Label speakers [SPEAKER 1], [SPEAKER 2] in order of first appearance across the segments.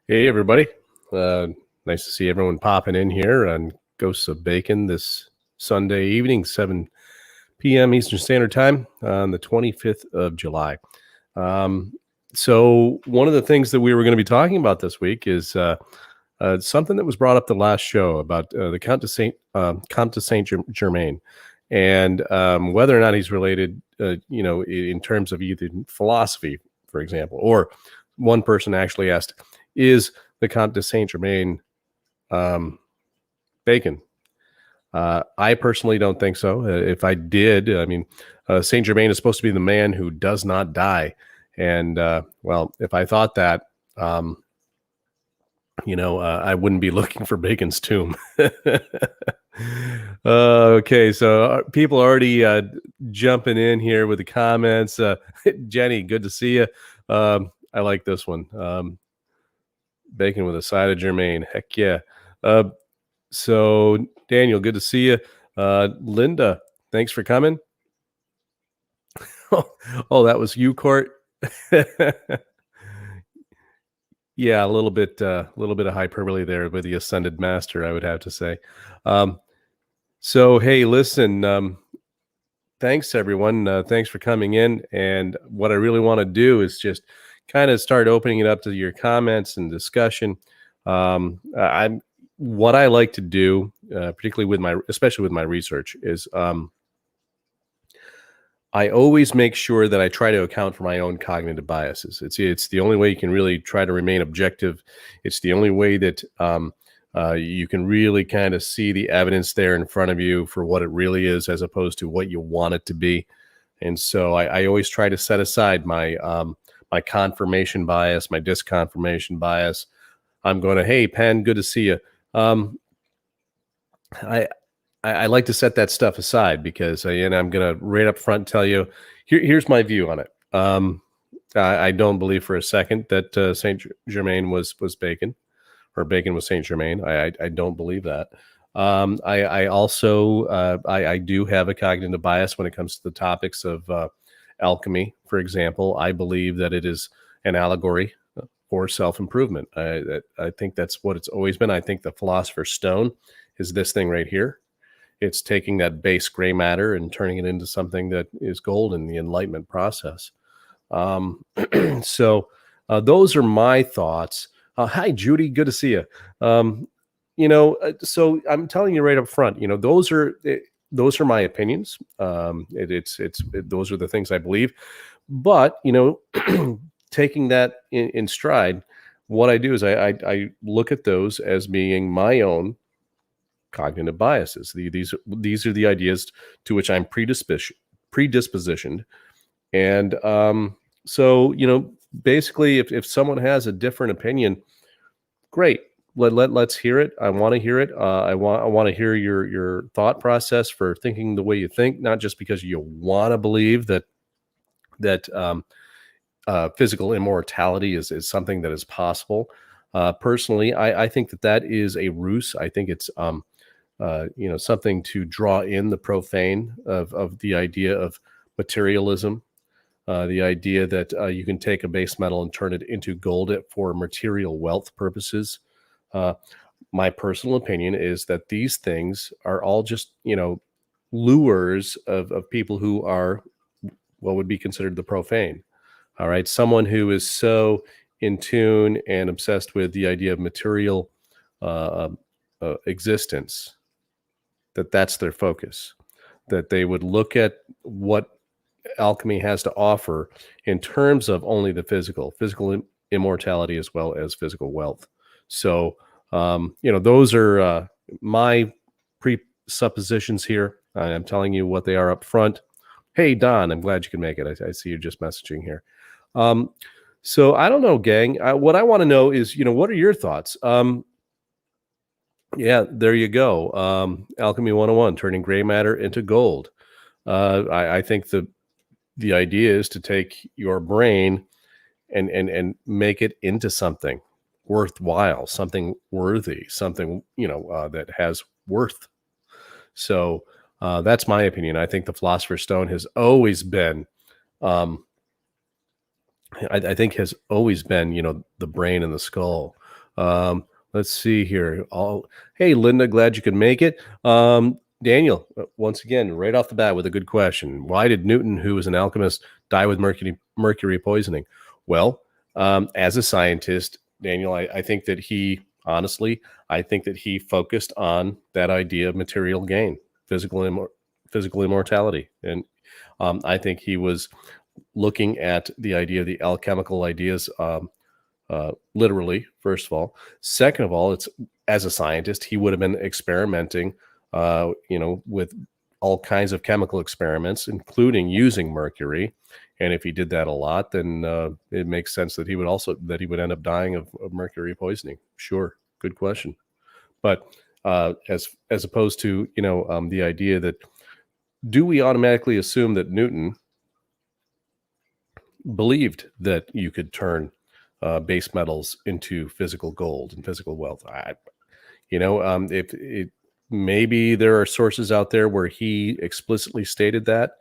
[SPEAKER 1] Hey, everybody. Nice to see everyone popping in here on Ghosts of Bacon this Sunday evening, 7 p.m. Eastern Standard Time on the 25th of July. So one of the things that we were going to be talking about this week is something that was brought up the last show about the Comte St. Germain, and whether or not he's related, in terms of either philosophy, for example, or one person actually asked, is the Comte St. Germain Bacon? I personally don't think so. If I did, St. Germain is supposed to be the man who does not die. And, well, if I thought that, I wouldn't be looking for Bacon's tomb. Okay, so people already jumping in here with the comments. Jenny, good to see you. I like this one. Bacon with a side of Germain. Heck yeah. So Daniel, good to see you. Linda, thanks for coming. Oh, that was you, Court. Yeah, a little bit of hyperbole there with the Ascended Master, I would have to say. So hey, listen, thanks everyone. Thanks for coming in. And what I really want to do is just kind of start opening it up to your comments and discussion. What I like to do, particularly especially with my research, is I always make sure that I try to account for my own cognitive biases. It's the only way you can really try to remain objective. It's the only way that you can really kind of see the evidence there in front of you for what it really is, as opposed to what you want it to be. And so I always try to set aside my my confirmation bias, my disconfirmation bias. I'm going to, hey, Penn, good to see you. I like to set that stuff aside because, and I'm going to right up front tell you, here's my view on it. I don't believe for a second that Saint Germain was Bacon, or Bacon was Saint Germain. I don't believe that. I also I do have a cognitive bias when it comes to the topics of alchemy, for example. I believe that it is an allegory for self-improvement. I think that's what it's always been. I think the Philosopher's Stone is this thing right here. It's taking that base gray matter and turning it into something that is gold in the enlightenment process. So those are my thoughts. Hi, Judy. Good to see you. So I'm telling you right up front, those are my opinions. Those are the things I believe. But, taking that in stride, what I do is I look at those as being my own cognitive biases. These are the ideas to which I'm predispositioned. And so, basically, if someone has a different opinion, great. Let's hear it. I want to hear it. I want to hear your thought process for thinking the way you think, not just because you want to believe that physical immortality is something that is possible. Personally, I think that is a ruse. I think it's something to draw in the profane of the idea of materialism, the idea that you can take a base metal and turn it into gold for material wealth purposes. My personal opinion is that these things are all just, lures of people who are what would be considered the profane. All right. Someone who is so in tune and obsessed with the idea of material existence, that's their focus, that they would look at what alchemy has to offer in terms of only the physical immortality as well as physical wealth. So, those are my presuppositions here. I'm telling you what they are up front. Hey, Don, I'm glad you can make it. I see you just messaging here. So I don't know, gang. What I want to know is, what are your thoughts? Yeah, there you go. Alchemy 101, turning gray matter into gold. I think the idea is to take your brain and make it into something worthwhile, something worthy, something, that has worth. So that's my opinion. I think the Philosopher's Stone has always been, I think has always been, the brain and the skull Let's see here. Hey, Linda, glad you could make it. Daniel, once again, right off the bat with a good question. Why did Newton, who was an alchemist, die with mercury poisoning? Well, as a scientist, Daniel, I think that honestly, I think that he focused on that idea of material gain, physical immortality. And I think he was looking at the idea of the alchemical ideas, literally, first of all. Second of all, it's as a scientist, he would have been experimenting, with all kinds of chemical experiments, including using mercury. And if he did that a lot, then it makes sense that he would end up dying of mercury poisoning. Sure, good question. But as opposed to the idea that, do we automatically assume that Newton believed that you could turn base metals into physical gold and physical wealth? If it maybe there are sources out there where he explicitly stated that.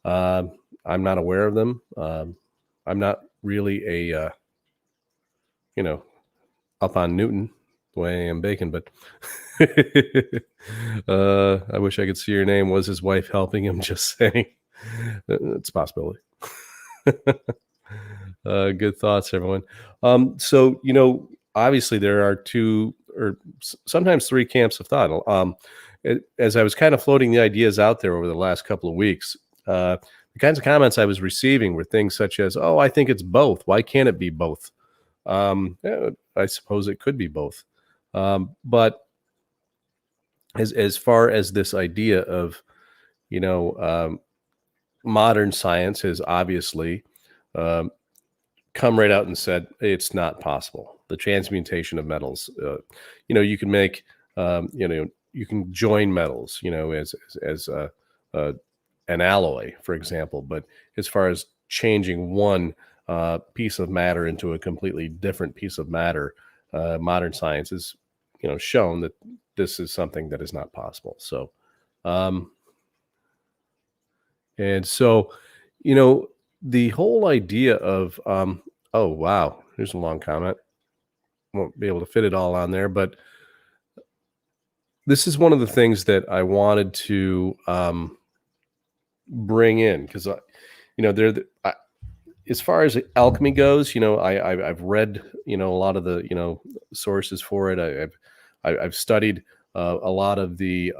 [SPEAKER 1] I'm not aware of them. I'm not really up on Newton the way I am Bacon, but I wish I could see your name. Was his wife helping him? Just saying. It's a possibility. Good thoughts, everyone. So, obviously there are two or sometimes three camps of thought. As I was kind of floating the ideas out there over the last couple of weeks, the kinds of comments I was receiving were things such as, "Oh, I think it's both. Why can't it be both?" I suppose it could be both. But as far as this idea of, modern science has obviously come right out and said it's not possible. The transmutation of metals, you can make, you can join metals, as an alloy, for example. But as far as changing one piece of matter into a completely different piece of matter, modern science has, shown that this is something that is not possible. So, and so, the whole idea of, oh, wow, here's a long comment. Won't be able to fit it all on there, but this is one of the things that I wanted to bring in because, as far as alchemy goes, I've read, a lot of the, sources for it. I've studied a lot of the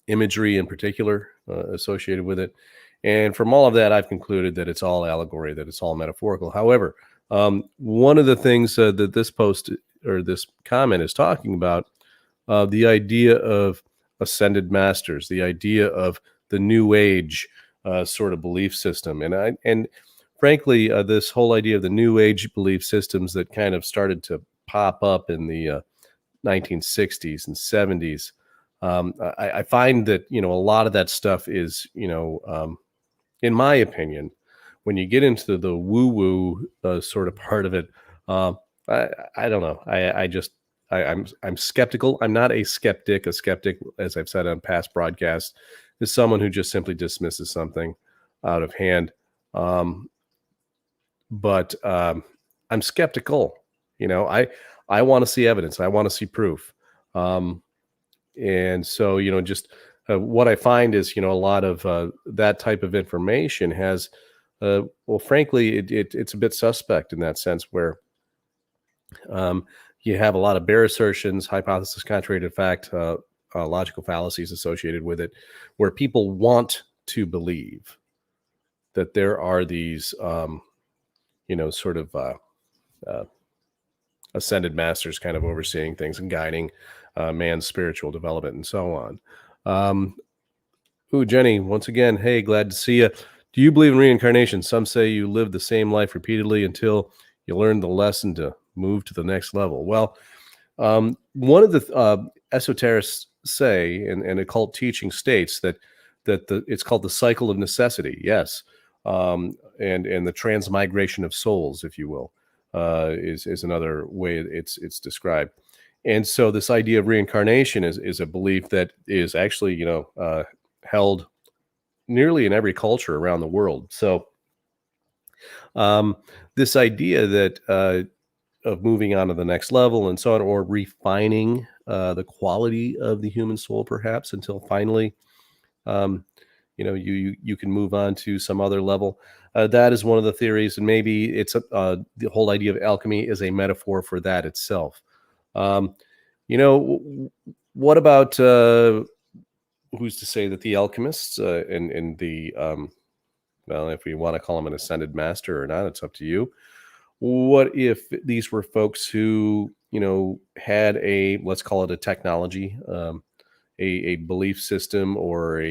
[SPEAKER 1] imagery in particular associated with it. And from all of that, I've concluded that it's all allegory, that it's all metaphorical. However, one of the things that this post or this comment is talking about, the idea of ascended masters, the idea of the New Age sort of belief system, and frankly, this whole idea of the New Age belief systems that kind of started to pop up in the 1960s and 70s. I find that a lot of that stuff is in my opinion, when you get into the woo-woo sort of part of it, I don't know. I'm skeptical. I'm not a skeptic. A skeptic, as I've said on past broadcasts, is someone who just simply dismisses something out of hand. But I'm skeptical. I want to see evidence. I want to see proof. And so, just what I find is, a lot of that type of information has, well, frankly, it's a bit suspect in that sense where you have a lot of bare assertions, hypothesis contrary to fact, logical fallacies associated with it, where people want to believe that there are these, sort of ascended masters kind of overseeing things and guiding man's spiritual development and so on. Jenny, once again, hey, glad to see you. Do you believe in reincarnation? Some say you live the same life repeatedly until you learn the lesson to move to the next level. Well, one of the esoterics say, and occult teaching states that it's called the cycle of necessity. Yes, and the transmigration of souls, if you will, is another way it's described. And so this idea of reincarnation is a belief that is actually, held nearly in every culture around the world. So this idea that moving on to the next level and so on, or refining the quality of the human soul, perhaps, until finally, you can move on to some other level. That is one of the theories, and maybe it's the whole idea of alchemy is a metaphor for that itself. Um, what about who's to say that the alchemists and the well, if we want to call him an ascended master or not, it's up to you. What if these were folks who, had let's call it a technology, a belief system, or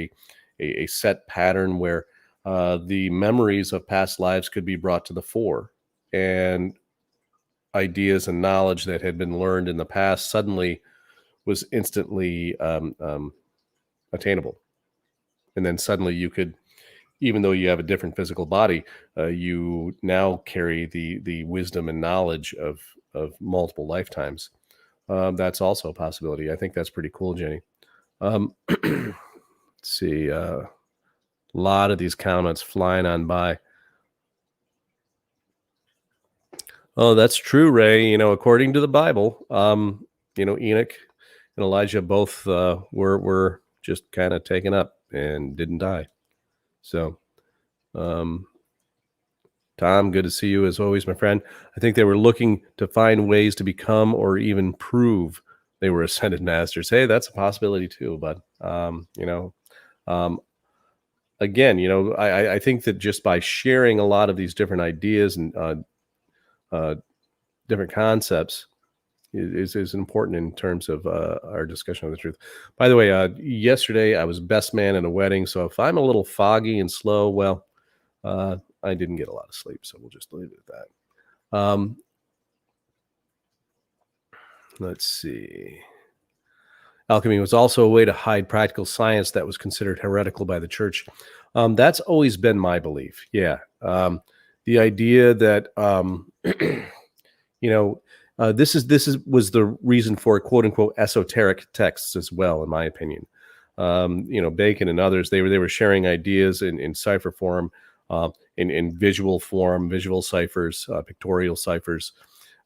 [SPEAKER 1] a set pattern where the memories of past lives could be brought to the fore, and ideas and knowledge that had been learned in the past suddenly was instantly attainable. And then suddenly you could, even though you have a different physical body, you now carry the wisdom and knowledge of multiple lifetimes. That's also a possibility. I think that's pretty cool, Jenny. Let's see. A lot of these comments flying on by. Oh, that's true, Ray. According to the Bible, Enoch and Elijah both were just kind of taken up and didn't die. So, Tom, good to see you as always, my friend. I think they were looking to find ways to become or even prove they were ascended masters. Hey, that's a possibility too. But again, I think that just by sharing a lot of these different ideas and different concepts is important in terms of our discussion of the truth. By the way, yesterday I was best man in a wedding, so if I'm a little foggy and slow, well, I didn't get a lot of sleep, so we'll just leave it at that. Let's see. Alchemy was also a way to hide practical science that was considered heretical by the church. That's always been my belief. Yeah. The idea that, this was the reason for quote unquote esoteric texts as well, in my opinion. Bacon and others, they were sharing ideas in cipher form, in visual form, visual ciphers, pictorial ciphers,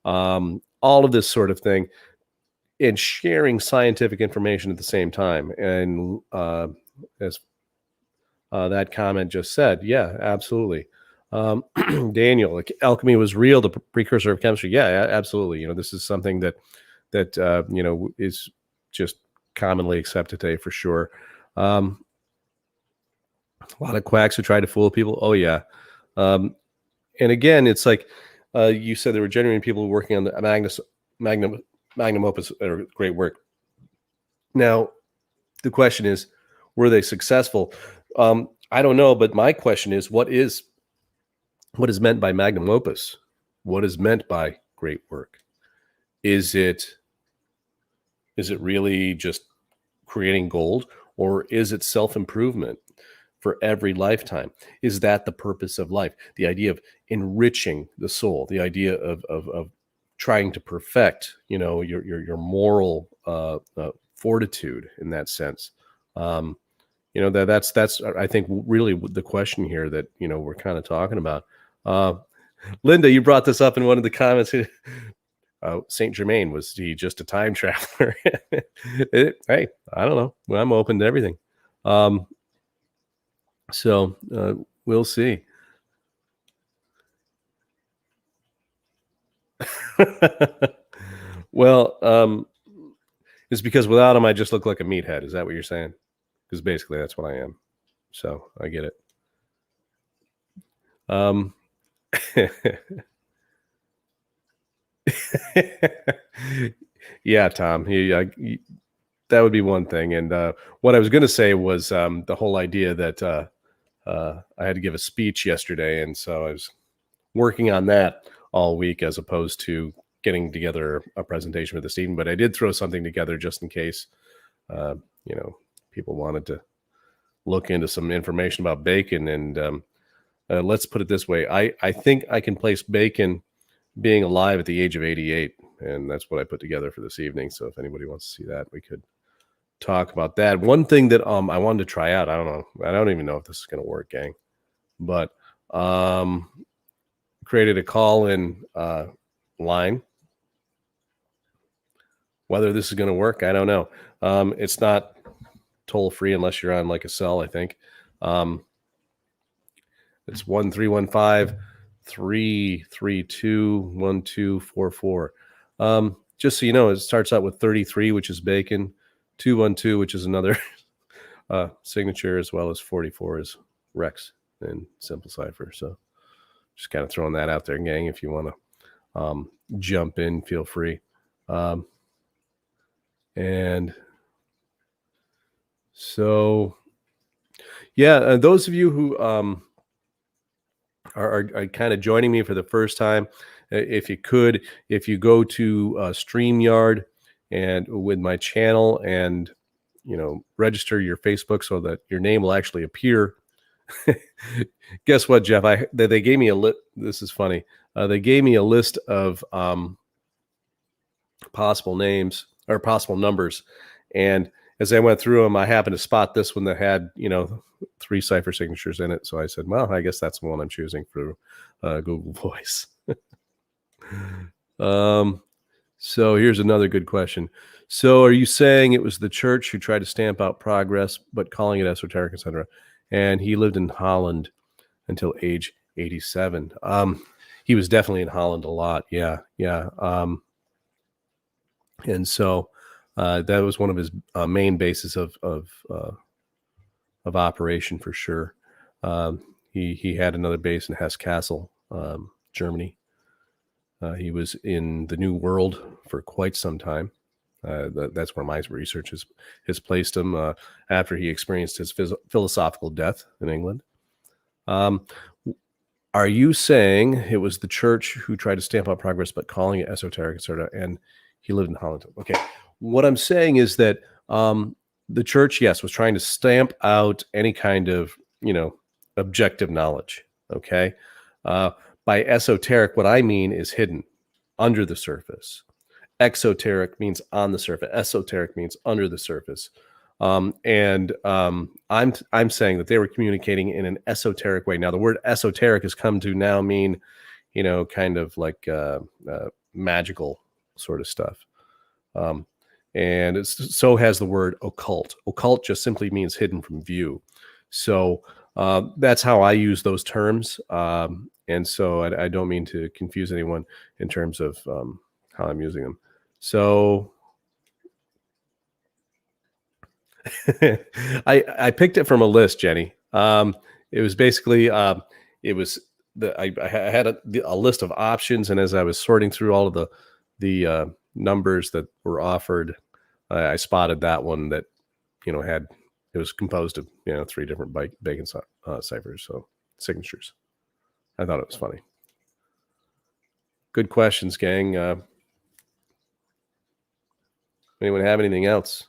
[SPEAKER 1] all of this sort of thing, and sharing scientific information at the same time. And as that comment just said, yeah, absolutely. Daniel, like, alchemy was real, the precursor of chemistry. Yeah, absolutely. This is something that is just commonly accepted today for sure. A lot of quacks who try to fool people. Oh yeah. And again, it's like you said, there were genuine people working on the magnum opus, or great work. Now, the question is, were they successful? I don't know, but my question is, what is meant by magnum opus? What is meant by great work? Is it really just creating gold, or is it self-improvement for every lifetime? Is that the purpose of life? The idea of enriching the soul, the idea of trying to perfect, your moral fortitude in that sense. That's I think really the question here that we're kind of talking about. Linda, you brought this up in one of the comments. St. Germain, was he just a time traveler? Hey, I don't know. Well, I'm open to everything. So we'll see. Well, it's because without him, I just look like a meathead. Is that what you're saying? Because basically that's what I am. So I get it. Yeah, Tom. That would be one thing. And what I was going to say was the whole idea that I had to give a speech yesterday, and so I was working on that all week as opposed to getting together a presentation for this evening. But I did throw something together just in case, people wanted to look into some information about Bacon. And let's put it this way. I think I can place Bacon being alive at the age of 88. And that's what I put together for this evening. So if anybody wants to see that, we could talk about that. One thing that I wanted to try out, I don't know. I don't even know if this is going to work, gang. But created a call-in line Whether this is going to work, I don't know. It's not toll free unless you're on like a cell, I think. It's 1-315-332-1244. Just so you know, it starts out with 33, which is Bacon, 212, which is another signature, as well as 44 is Rex in simple cipher. So just kind of throwing that out there, gang. If you want to jump in, feel free. And so, yeah, those of you who are kind of joining me for the first time, if you go to StreamYard and with my channel and, register your Facebook so that your name will actually appear. Guess what, Jeff? They gave me a list. This is funny. They gave me a list of possible names or possible numbers, and as I went through them, I happened to spot this one that had 3 cipher signatures in it. So I said, well, I guess that's the one I'm choosing for Google Voice. So here's another good question. So are you saying it was the church who tried to stamp out progress, but calling it esoteric, etc.? And he lived in Holland until age 87. He was definitely in Holland a lot. Yeah. And so that was one of his main bases of operation for sure. He had another base in Hesse Castle, Germany. He was in the New World for quite some time. That's where my research has placed him after he experienced his philosophical death in England. Are you saying it was the church who tried to stamp out progress, but calling it esoteric, etc., and he lived in Holland? Okay. What I'm saying is that the church, yes, was trying to stamp out any kind of, objective knowledge. Okay. By esoteric, what I mean is hidden, under the surface. Exoteric means on the surface. Esoteric means under the surface. I'm saying that they were communicating in an esoteric way. Now, the word esoteric has come to now mean, kind of like magical sort of stuff. And so has the word occult. Occult just simply means hidden from view. So that's how I use those terms. And so I don't mean to confuse anyone in terms of how I'm using them. So I picked it from a list, Jenny. It was basically I had a list of options, and as I was sorting through all of the numbers that were offered, I spotted that one that it was composed of 3 different Bacon ciphers, so signatures. I thought it was funny. Good questions, gang. Anyone have anything else?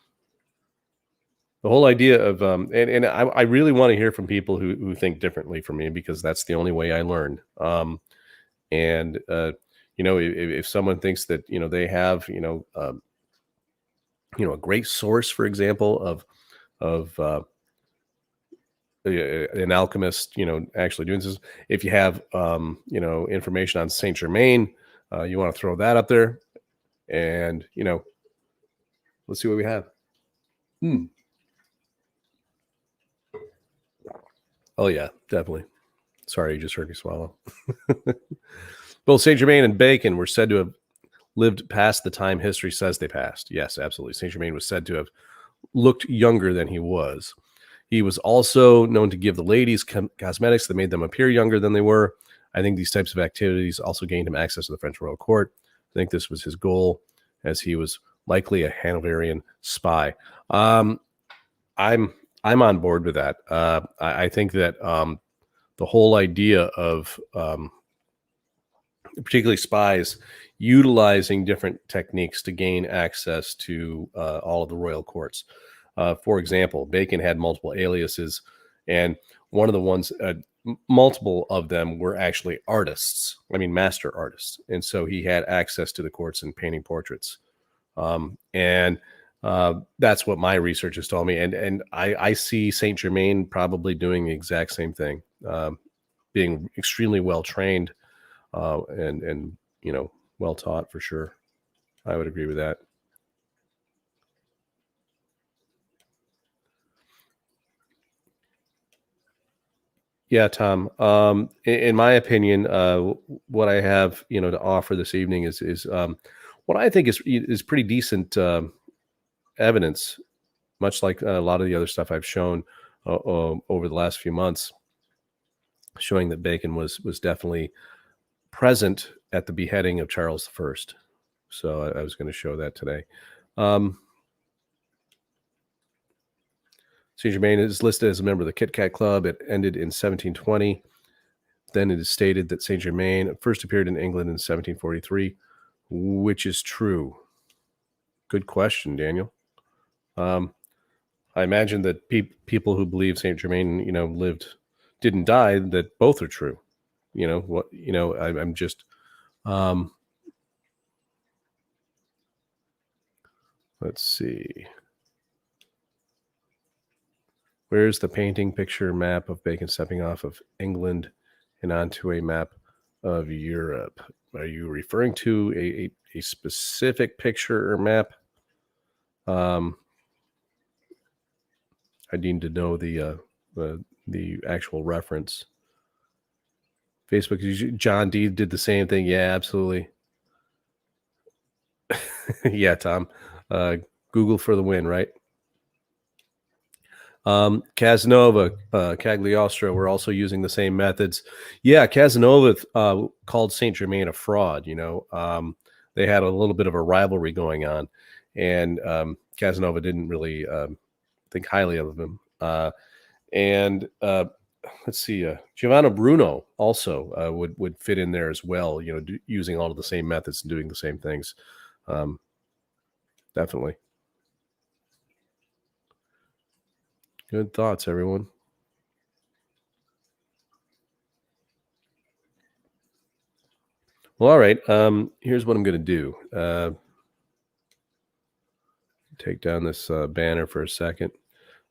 [SPEAKER 1] The whole idea of and I really want to hear from people who think differently from me, because that's the only way I learn. And if someone thinks that they have a great source, for example, of an alchemist actually doing this, if you have information on Saint Germain, you want to throw that up there, and let's see what we have. Oh yeah, definitely. Sorry, you just heard me swallow. Both Saint Germain and Bacon were said to have lived past the time history says they passed. Yes, absolutely. Saint Germain was said to have looked younger than he was. He was also known to give the ladies cosmetics that made them appear younger than they were. I think these types of activities also gained him access to the French royal court. I think this was his goal, as he was likely a Hanoverian spy. I'm on board with that. I think that the whole idea of particularly spies utilizing different techniques to gain access to all of the royal courts. For example, Bacon had multiple aliases, and one of the ones, multiple of them were actually artists. I mean, master artists. And so he had access to the courts and painting portraits. And that's what my research has told me. And I see Saint Germain probably doing the exact same thing, being extremely well trained and well taught, for sure. I would agree with that. Yeah, Tom. In my opinion, what I have, to offer this evening is what I think is pretty decent evidence, much like a lot of the other stuff I've shown over the last few months, showing that Bacon was definitely present at the beheading of Charles I. So I was going to show that today. Um, Saint Germain is listed as a member of the Kit Kat Club. It ended in 1720. Then it is stated that Saint Germain first appeared in England in 1743, which is true. Good question, Daniel. I imagine that people who believe Saint Germain, didn't die, that both are true. I'm just. Let's see. Where's the painting picture map of Bacon stepping off of England and onto a map of Europe? Are you referring to a specific picture or map? I need to know the actual reference. Facebook, John D did the same thing. Yeah, absolutely. Yeah, Tom. Google for the win, right? Casanova, Cagliostro were also using the same methods. Yeah, Casanova called Saint Germain a fraud. They had a little bit of a rivalry going on, and Casanova didn't really think highly of him. And let's see, Giovanni Bruno also would fit in there as well. Using all of the same methods and doing the same things. Definitely. Good thoughts, everyone. Well, all right. Here's what I'm going to do. Take down this banner for a second.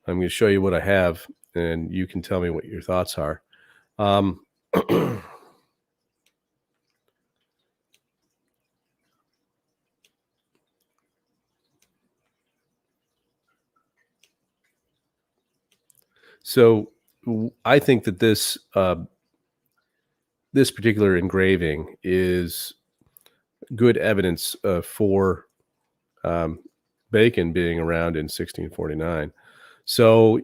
[SPEAKER 1] I'm going to show you what I have, and you can tell me what your thoughts are. So I think that this particular engraving is good evidence for Bacon being around in 1649. So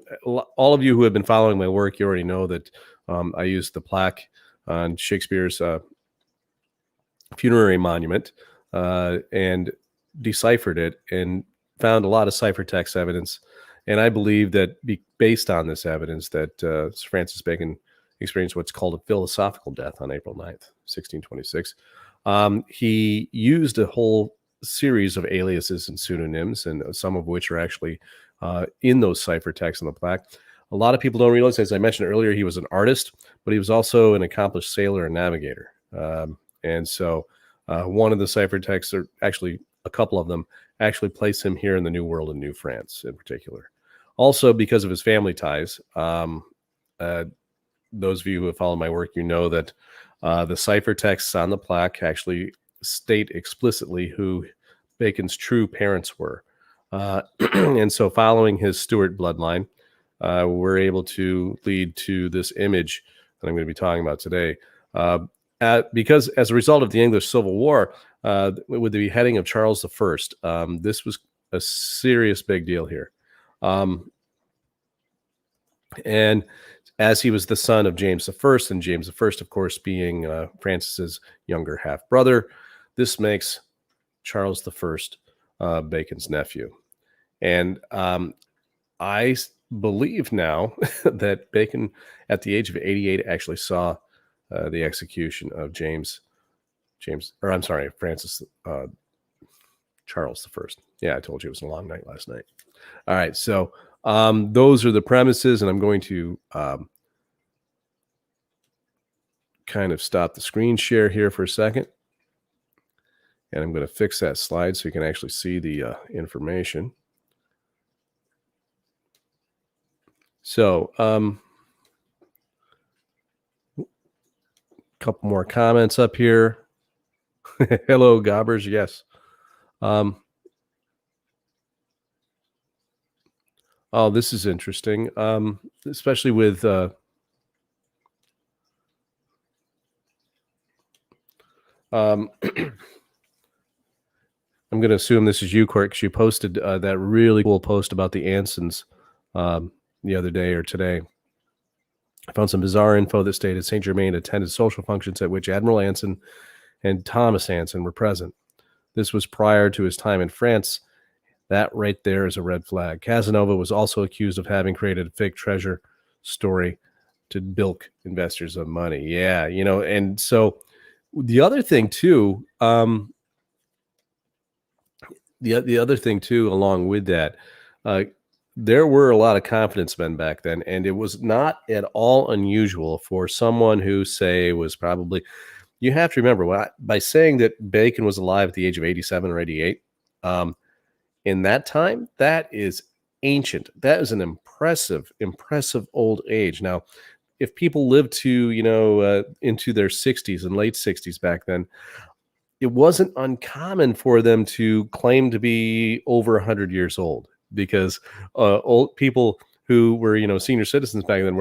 [SPEAKER 1] all of you who have been following my work, you already know that I used the plaque on Shakespeare's funerary monument and deciphered it and found a lot of ciphertext evidence. And I believe that based on this evidence that Sir Francis Bacon experienced what's called a philosophical death on April 9th, 1626. He used a whole series of aliases and pseudonyms, and some of which are actually in those ciphertexts on the plaque. A lot of people don't realize, as I mentioned earlier, he was an artist, but he was also an accomplished sailor and navigator. And so one of the ciphertexts, or actually a couple of them, actually place him here in the New World and New France in particular. Also, because of his family ties, those of you who have followed my work, you know that the ciphertexts on the plaque actually state explicitly who Bacon's true parents were. And so following his Stuart bloodline, we're able to lead to this image that I'm going to be talking about today. Because as a result of the English Civil War, with the beheading of Charles I, this was a serious big deal here. And as he was the son of James I, and James I, of course, being Francis's younger half brother, this makes Charles I Bacon's nephew. And I believe now that Bacon, at the age of 88, actually saw the execution of Francis Charles I. Yeah, I told you it was a long night last night. All right, so those are the premises, and I'm going to kind of stop the screen share here for a second. And I'm going to fix that slide so you can actually see the information. So a couple more comments up here. Hello, Gobbers. Yes. Oh, this is interesting, especially with I'm going to assume this is you, Court, because you posted that really cool post about the Ansons the other day or today. I found some bizarre info that stated St. Germain attended social functions at which Admiral Anson and Thomas Anson were present. This was prior to his time in France. That right there is a red flag. Casanova was also accused of having created a fake treasure story to bilk investors of money. Yeah, and so the other thing too, the other thing too, along with that, there were a lot of confidence men back then, and it was not at all unusual for someone who, say, was probably, you have to remember, by saying that Bacon was alive at the age of 87 or 88, in that time, that is ancient. That is an impressive old age. Now, if people lived to, into their 60s and late 60s back then, it wasn't uncommon for them to claim to be over 100 years old, because old people who were, senior citizens back then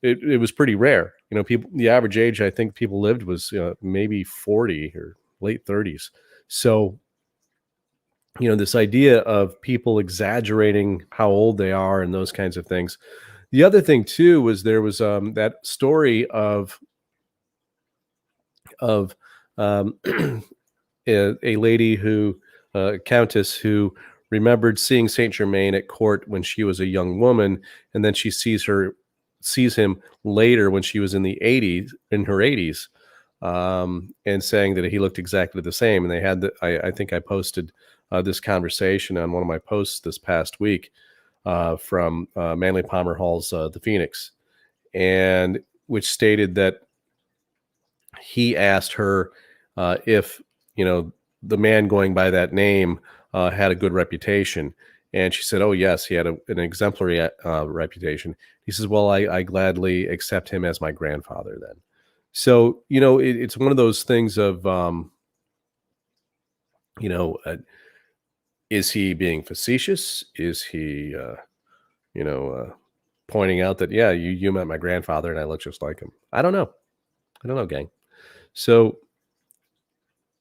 [SPEAKER 1] it was pretty rare. The average age I think people lived was maybe 40 or late 30s. So, this idea of people exaggerating how old they are and those kinds of things. The other thing too was there was that story of um, a lady who, countess, who remembered seeing Saint Germain at court when she was a young woman, and then she sees him later when she was in her 80s, and saying that he looked exactly the same. And they had I think I posted this conversation on one of my posts this past week from Manly Palmer Hall's The Phoenix, and which stated that he asked her if the man going by that name had a good reputation, and she said, "Oh yes, he had an exemplary reputation." He says, "Well, I gladly accept him as my grandfather then." So it's one of those things of is he being facetious? Is he pointing out that, yeah, you met my grandfather and I look just like him? I don't know, gang. So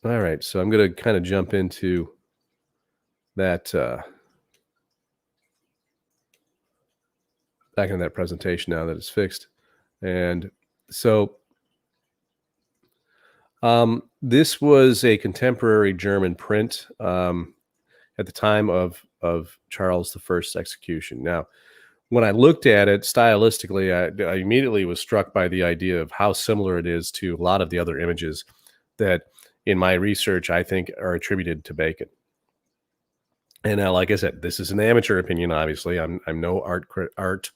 [SPEAKER 1] all right, so I'm going to kind of jump into that back into that presentation now that it's fixed. And so this was a contemporary German print at the time of Charles I's execution. Now, when I looked at it stylistically, I immediately was struck by the idea of how similar it is to a lot of the other images that, in my research, I think are attributed to Bacon. And now, like I said, this is an amateur opinion. Obviously, I'm no art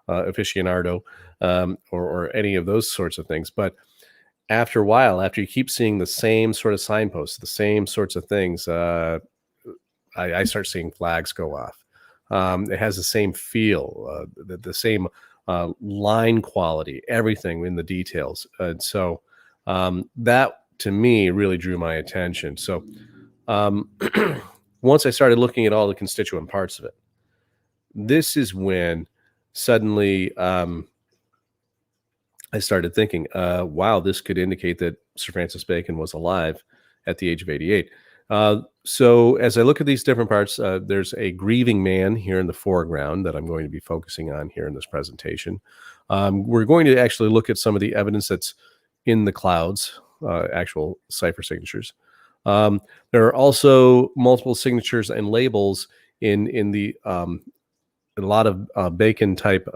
[SPEAKER 1] aficionado or any of those sorts of things. But after a while, after you keep seeing the same sort of signposts, the same sorts of things, I start seeing flags go off. It has the same feel, the same line quality, everything in the details. And so that, to me, really drew my attention. So once I started looking at all the constituent parts of it, this is when suddenly I started thinking, wow, this could indicate that Sir Francis Bacon was alive at the age of 88. So as I look at these different parts, there's a grieving man here in the foreground that I'm going to be focusing on here in this presentation. We're going to actually look at some of the evidence that's in the clouds, actual cipher signatures. There are also multiple signatures and labels in a lot of Bacon type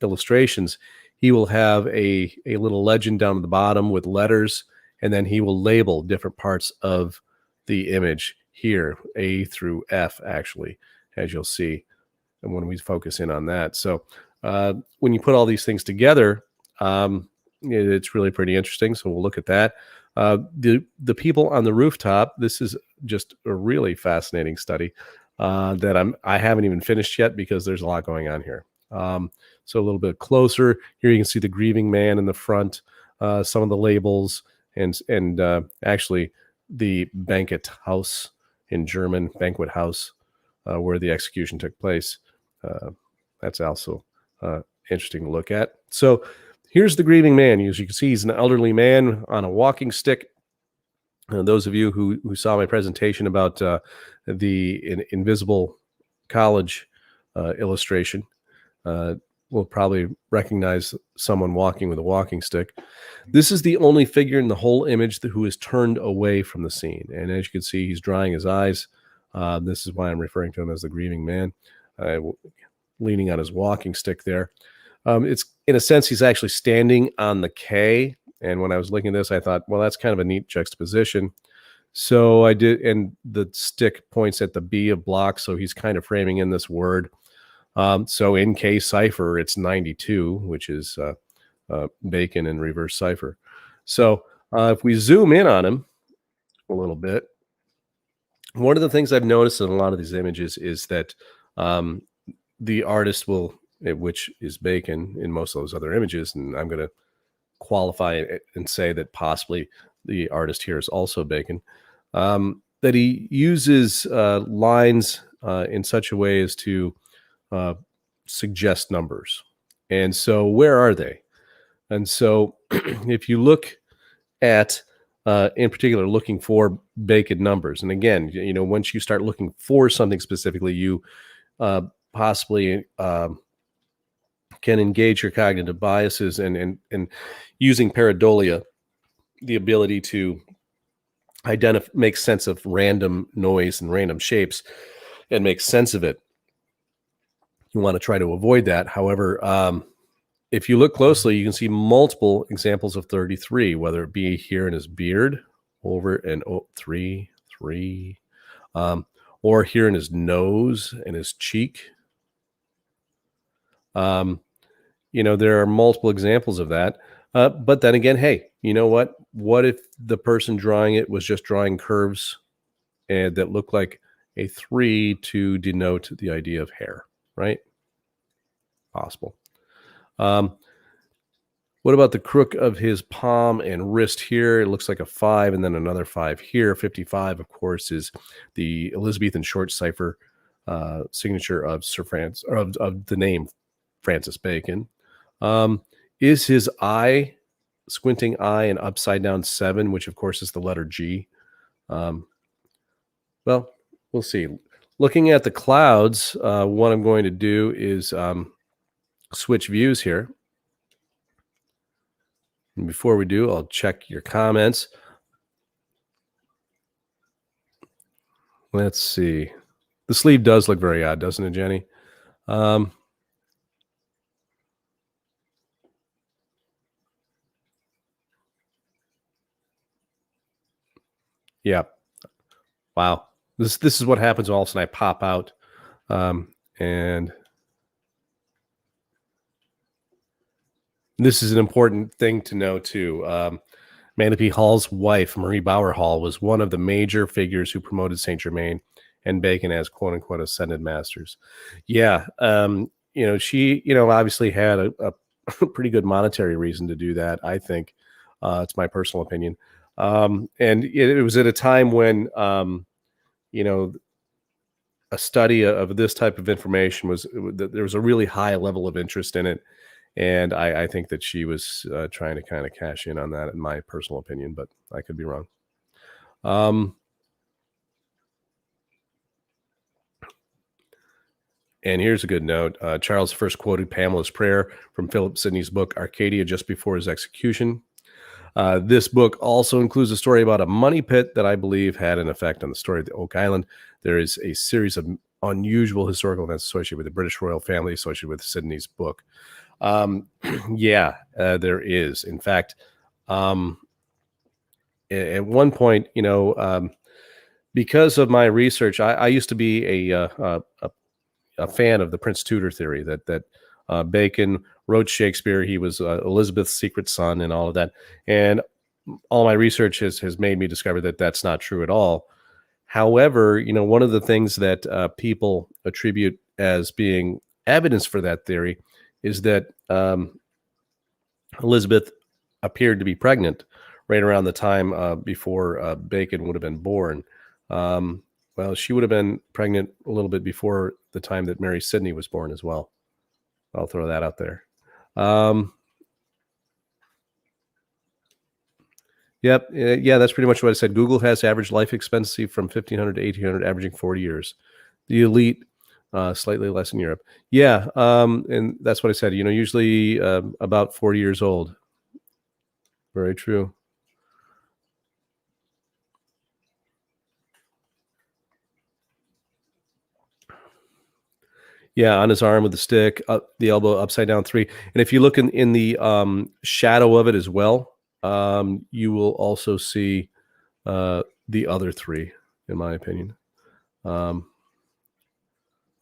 [SPEAKER 1] illustrations. He will have a little legend down at the bottom with letters, and then he will label different parts of the image here, A through F, actually, as you'll see, and when we focus in on that. So when you put all these things together, it's really pretty interesting. So we'll look at that. The people on the rooftop, this is just a really fascinating study that I haven't even finished yet because there's a lot going on here. So a little bit closer here, you can see the grieving man in the front, some of the labels, and actually the banquet house in German, banquet house, where the execution took place. That's also interesting to look at. So here's the grieving man. As you can see, he's an elderly man on a walking stick. Those of you who saw my presentation about the invisible college illustration will probably recognize someone walking with a walking stick. This is the only figure in the whole image who is turned away from the scene. And as you can see, he's drying his eyes. This is why I'm referring to him as the grieving man, leaning on his walking stick there. It's in a sense, he's actually standing on the K. And when I was looking at this, I thought, well, that's kind of a neat juxtaposition. So I did, and the stick points at the B of blocks. So he's kind of framing in this word. So in K cipher, it's 92, which is Bacon in reverse cipher. So if we zoom in on him a little bit, one of the things I've noticed in a lot of these images is that the artist will, which is Bacon in most of those other images, and I'm going to qualify it and say that possibly the artist here is also Bacon, that he uses lines in such a way as to suggest numbers. And so where are they? And so if you look at, in particular, looking for Bacon numbers, and again, once you start looking for something specifically, you possibly can engage your cognitive biases and using pareidolia, the ability to make sense of random noise and random shapes and make sense of it. You want to try to avoid that. However, if you look closely, you can see multiple examples of 33, whether it be here in his beard, over and 3, or here in his nose and his cheek. There are multiple examples of that. But then again, hey, you know what? What if the person drawing it was just drawing curves that look like a 3 to denote the idea of hair, right? Possible. What about the crook of his palm and wrist here? It looks like a 5 and then another 5 here. 55, of course, is the Elizabethan short cipher signature of of the name Francis Bacon. Is his eye, squinting eye, an upside down 7, which of course is the letter G? Well, we'll see. Looking at the clouds, what I'm going to do is switch views here. And before we do, I'll check your comments. Let's see. The sleeve does look very odd, doesn't it, Jenny? Yeah. Wow. This is what happens when all of a sudden I pop out. And this is an important thing to know too. Manly P. Hall's wife, Marie Bauer Hall, was one of the major figures who promoted St. Germain and Bacon as quote unquote ascended masters. Yeah. She, obviously had a pretty good monetary reason to do that. I think it's my personal opinion. And it was at a time when, a study of this type of information there was a really high level of interest in it. And I think that she was trying to kind of cash in on that, in my personal opinion, but I could be wrong. And here's a good note. Charles first quoted Pamela's prayer from Philip Sidney's book, Arcadia, just before his execution. This book also includes a story about a money pit that I believe had an effect on the story of the Oak Island. There is a series of unusual historical events associated with the British royal family associated with Sidney's book. There is. In fact, at one point, because of my research, I used to be a fan of the Prince Tudor theory that Bacon wrote Shakespeare. He was Elizabeth's secret son and all of that. And all my research has made me discover that that's not true at all. However, one of the things that people attribute as being evidence for that theory is that Elizabeth appeared to be pregnant right around the time before Bacon would have been born. Well, she would have been pregnant a little bit before the time that Mary Sidney was born as well. I'll throw that out there. Yep. Yeah, that's pretty much what I said. Google has average life expectancy from 1,500 to 1,800, averaging 40 years. The elite, slightly less in Europe. Yeah, and that's what I said. Usually about 40 years old. Very true. Yeah, on his arm with the stick, up the elbow, upside down 3. And if you look in the shadow of it as well, you will also see the other 3, in my opinion.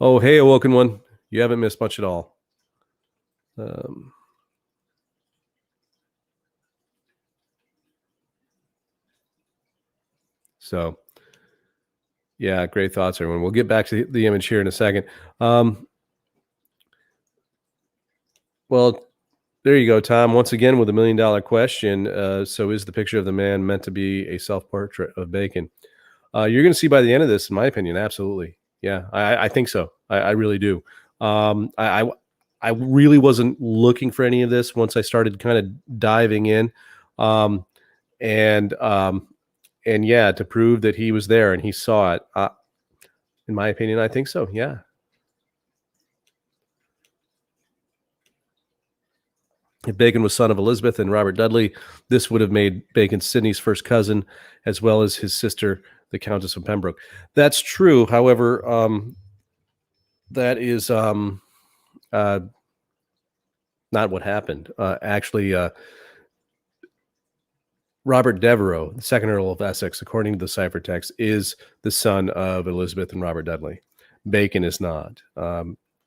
[SPEAKER 1] Oh, hey, Awoken One. You haven't missed much at all. So, yeah, great thoughts, everyone. We'll get back to the image here in a second. Well, there you go, Tom. Once again, with $1 million question. So, is the picture of the man meant to be a self-portrait of Bacon? You're going to see by the end of this, in my opinion, absolutely. Yeah, I think so. I really do. I really wasn't looking for any of this once I started kind of diving in, and yeah, to prove that he was there and he saw it. In my opinion, I think so. Yeah. If Bacon was son of Elizabeth and Robert Dudley, this would have made Bacon Sidney's first cousin, as well as his sister, the Countess of Pembroke. That's true. However, that is not what happened. Actually, Robert Devereux, the second Earl of Essex, according to the cipher text, is the son of Elizabeth and Robert Dudley. Bacon is not.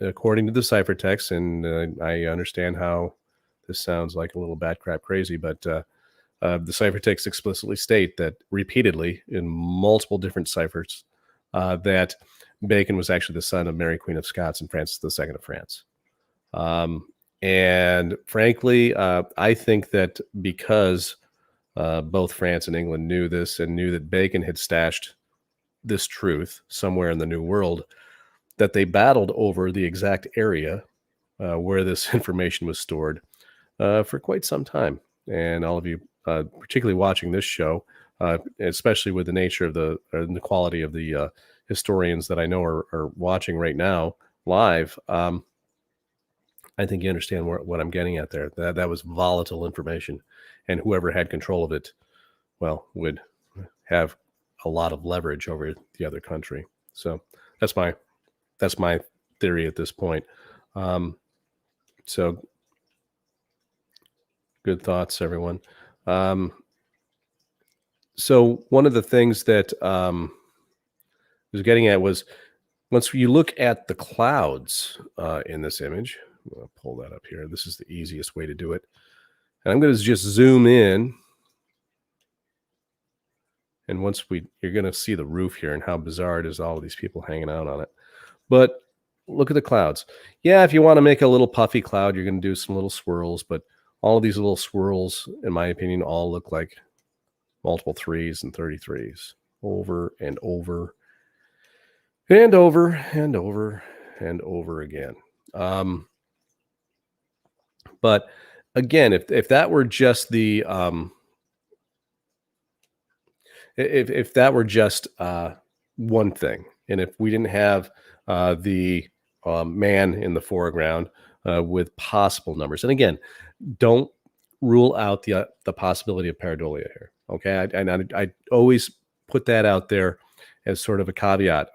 [SPEAKER 1] According to the cipher text, and I understand how this sounds like a little bat crap crazy, but the cipher texts explicitly state that repeatedly in multiple different ciphers that Bacon was actually the son of Mary Queen of Scots and Francis II of France. And frankly, I think that because both France and England knew this and knew that Bacon had stashed this truth somewhere in the New World, that they battled over the exact area where this information was stored for quite some time. And all of you, particularly watching this show, especially with the nature of the quality of the historians that I know are watching right now live, I think you understand what I'm getting at there. That was volatile information, and whoever had control of it, well, would have a lot of leverage over the other country. So that's my theory at this point. So good thoughts, everyone. So one of the things that I was getting at was, once you look at the clouds in this image, I'll pull that up here. This is the easiest way to do it. And I'm going to just zoom in. And once you're going to see the roof here and how bizarre it is, all of these people hanging out on it. But look at the clouds. Yeah, if you want to make a little puffy cloud, you're going to do some little swirls. But all of these little swirls, in my opinion, all look like multiple 3s and 33s over and over and over and over and over again. But again, if that were just the if that were just one thing, and if we didn't have the man in the foreground with possible numbers, and again, don't rule out the possibility of pareidolia here. Okay, I always put that out there as sort of a caveat.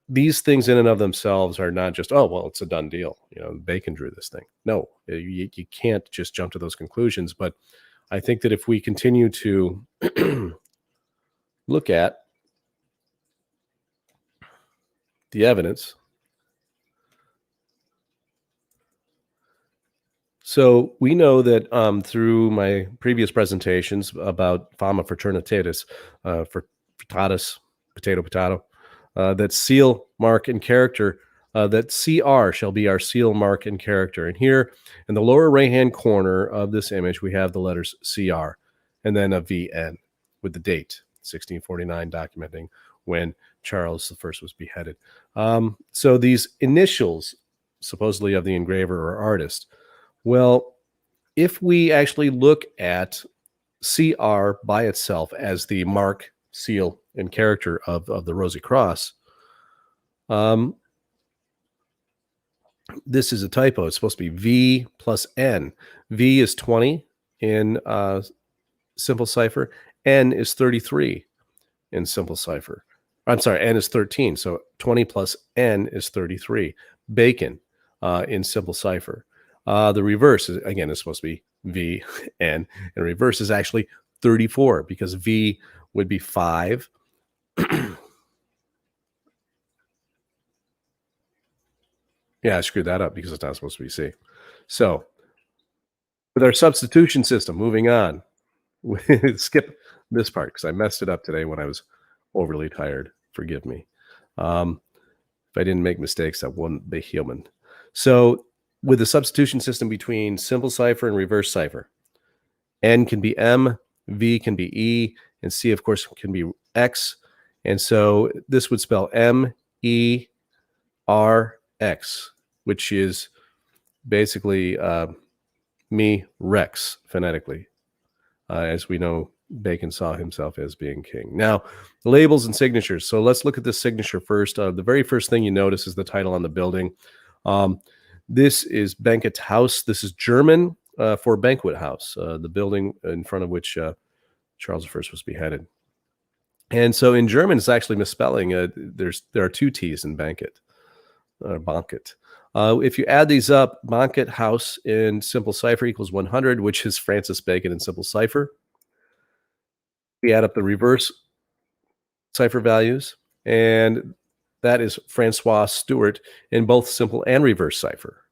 [SPEAKER 1] These things in and of themselves are not just, oh, well, it's a done deal. Bacon drew this thing. No, you can't just jump to those conclusions. But I think that if we continue to look at the evidence, so we know that through my previous presentations about fama fraternitatis, fratatis, potato, that seal, mark, and character, that CR shall be our seal, mark, and character. And here in the lower right-hand corner of this image, we have the letters CR and then a VN with the date, 1649, documenting when Charles I was beheaded. So these initials, supposedly of the engraver or artist, well, if we actually look at CR by itself as the mark, seal, and character of the Rosy Cross. This is a typo. It's supposed to be V plus N. V is 20 in simple cipher. N is 33 in simple cipher. I'm sorry, N is 13. So 20 plus N is 33. Bacon in simple cipher. The reverse is, again, is supposed to be V, N, and reverse is actually 34 because V would be 5. Yeah, I screwed that up because it's not supposed to be C. So with our substitution system, moving on, skip this part because I messed it up today when I was overly tired. Forgive me. If I didn't make mistakes, I wouldn't be human. So with the substitution system between simple cipher and reverse cipher, N can be M, V can be E, and C, of course, can be X. And so this would spell MERX, which is basically me Rex phonetically, as we know Bacon saw himself as being king. Now, labels and signatures. So let's look at the signature first. The very first thing you notice is the title on the building. This is Banquet House. This is German for banquet house, the building in front of which Charles I was beheaded. And so in German, it's actually misspelling. There are 2 T's in banquet, banquet. If you add these up, banquet house in simple cipher equals 100, which is Francis Bacon in simple cipher. We add up the reverse cipher values, and that is Francois Stewart in both simple and reverse cipher.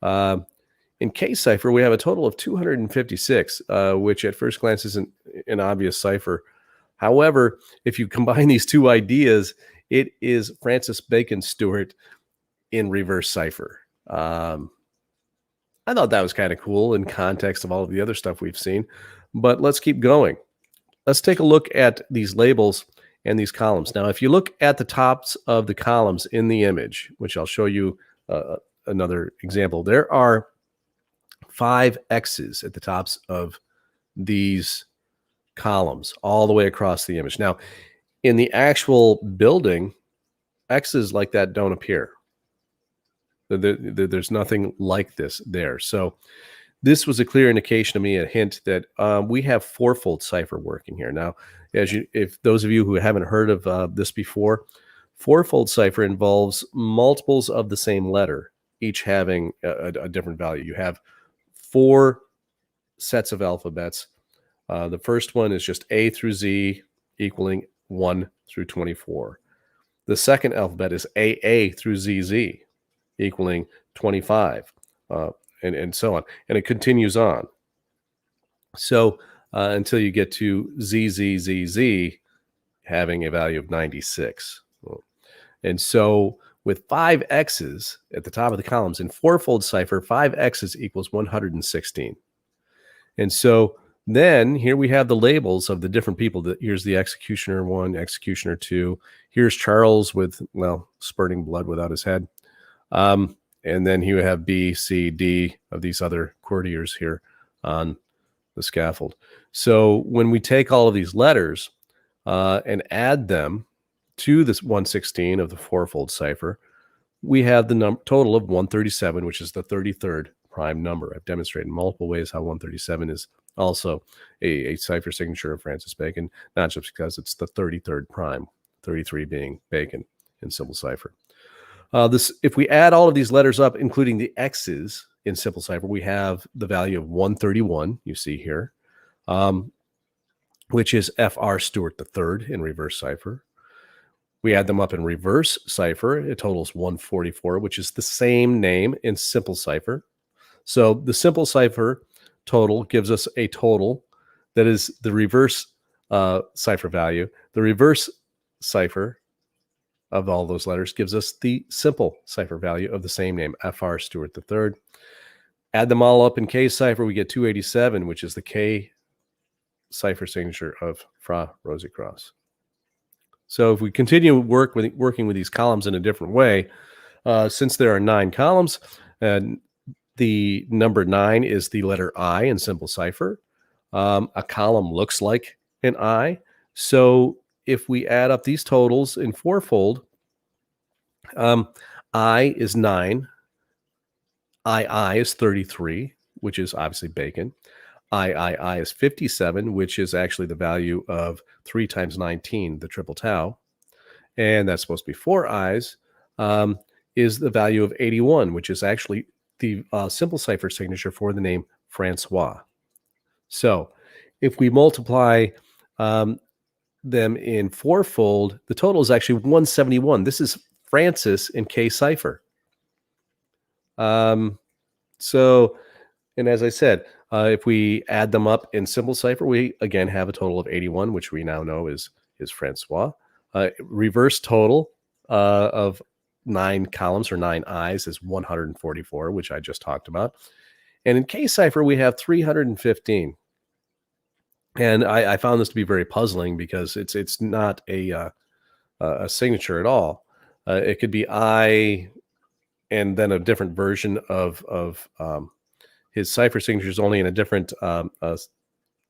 [SPEAKER 1] In case cipher, we have a total of 256, which at first glance isn't an obvious cipher. However, if you combine these 2 ideas, it is Francis Bacon Stewart in reverse cipher. I thought that was kind of cool in context of all of the other stuff we've seen, but let's keep going. Let's take a look at these labels and these columns. Now, if you look at the tops of the columns in the image, which I'll show you another example, there are 5 X's at the tops of these columns all the way across the image. Now, in the actual building, X's like that don't appear. There's nothing like this there. So this was a clear indication to me, a hint that we have fourfold cipher working here. Now, if those of you who haven't heard of this before, fourfold cipher involves multiples of the same letter, each having a different value. You have 4 sets of alphabets. The first one is just A through Z equaling 1 through 24. The second alphabet is AA through ZZ equaling 25, and so on. And it continues on. So until you get to ZZZZ having a value of 96. And so with 5 X's at the top of the columns in fourfold cipher, 5 X's equals 116. And so then here we have the labels of the different people. Here's the executioner 1, executioner 2. Here's Charles with, well, spurting blood without his head. And then you have B, C, D of these other courtiers here on the scaffold. So when we take all of these letters and add them to this 116 of the fourfold cipher, we have the total of 137, which is the 33rd prime number. I've demonstrated in multiple ways how 137 is also a cipher signature of Francis Bacon, not just because it's the 33rd prime, 33 being Bacon in simple cipher. If we add all of these letters up, including the X's in simple cipher, we have the value of 131, you see here, which is F.R. Stewart III in reverse cipher. We add them up in reverse cipher. It totals 144, which is the same name in simple cipher. So the simple cipher total gives us a total that is the reverse cipher value. The reverse cipher of all those letters gives us the simple cipher value of the same name, F.R. Stewart III. Add them all up in K cipher, we get 287, which is the K cipher signature of Fra Rosy Cross. So if we continue working with these columns in a different way, since there are 9 columns, the number 9 is the letter I in simple cipher. A column looks like an I. So if we add up these totals in fourfold, I is 9, I is 33, which is obviously bacon. I is 57, which is actually the value of 3 times 19, the triple tau. And that's supposed to be 4 I's, is the value of 81, which is actually the simple cipher signature for the name Francois. So if we multiply them in fourfold, the total is actually 171. This is Francis in K cipher. So, and as I said, if we add them up in simple cipher, we again have a total of 81, which we now know is Francois. Reverse total of 9 columns or 9 I's is 144, which I just talked about. And in K cipher, we have 315. And I found this to be very puzzling because it's not a signature at all. It could be I and then a different version of his cipher signatures, only in a different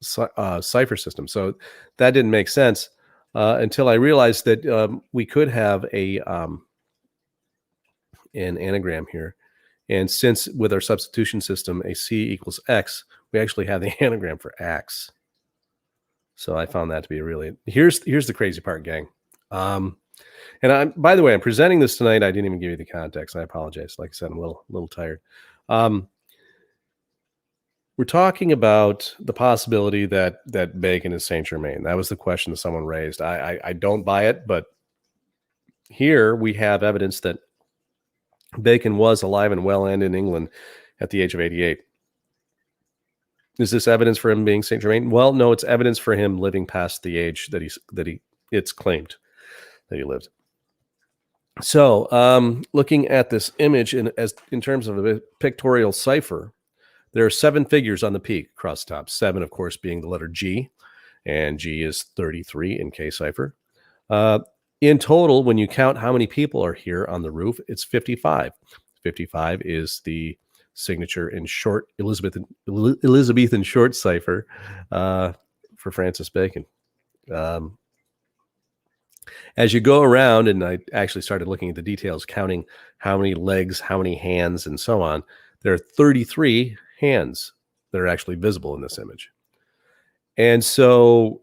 [SPEAKER 1] cipher system. So that didn't make sense until I realized that we could have an anagram here. And since with our substitution system, a C equals X, we actually have the anagram for X. So I found that to be really, here's the crazy part, gang. And by the way, I'm presenting this tonight. I didn't even give you the context. I apologize. Like I said, I'm a little tired. We're talking about the possibility that Bacon is Saint Germain. That was the question that someone raised. I don't buy it, but here we have evidence that Bacon was alive and well and in England at the age of 88. Is this evidence for him being Saint Germain? Well, no, it's evidence for him living past the age that it's claimed that he lived. So, looking at this image in terms of a pictorial cipher, there are 7 figures on the peak across the top. 7, of course, being the letter G, and G is 33 in K cipher. In total, when you count how many people are here on the roof, it's 55. 55 is the signature in short Elizabethan short cipher for Francis Bacon. As you go around, and I actually started looking at the details, counting how many legs, how many hands, and so on, there are 33 hands that are actually visible in this image. And so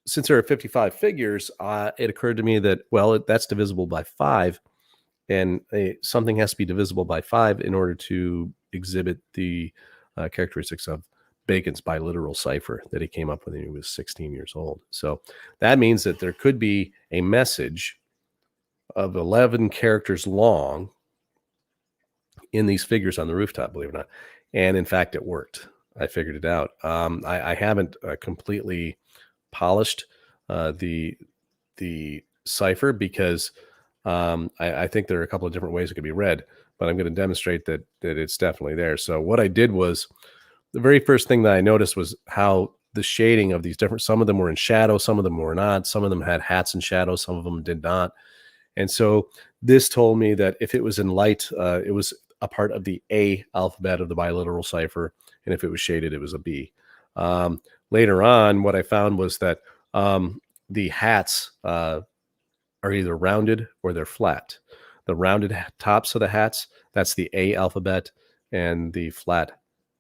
[SPEAKER 1] since there are 55 figures, it occurred to me that, well, that's divisible by 5. And something has to be divisible by 5 in order to exhibit the characteristics of Bacon's biliteral cipher that he came up with when he was 16 years old. So that means that there could be a message of 11 characters long in these figures on the rooftop, believe it or not. And in fact, it worked. I figured it out. I haven't completely polished the cipher because I think there are a couple of different ways it could be read, but I'm going to demonstrate that it's definitely there. So what I did was, the very first thing that I noticed was how the shading of these different, some of them were in shadow, some of them were not, some of them had hats in shadow, some of them did not. And so this told me that if it was in light, it was a part of the A alphabet of the biliteral cipher, and if it was shaded, it was a B. Later on, what I found was that the hats are either rounded or they're flat. The rounded tops of the hats, that's the A alphabet, and the flat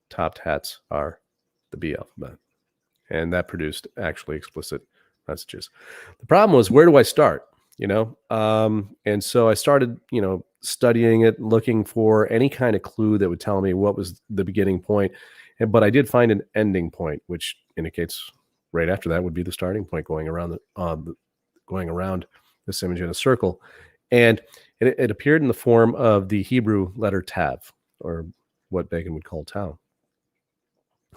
[SPEAKER 1] topped hats are the B alphabet. And that produced actually explicit messages. The problem was, where do I start? And so I started, studying it, looking for any kind of clue that would tell me what was the beginning point. But I did find an ending point, which indicates right after that would be the starting point, going around this image in a circle. And it appeared in the form of the Hebrew letter Tav, or what Bacon would call Tau.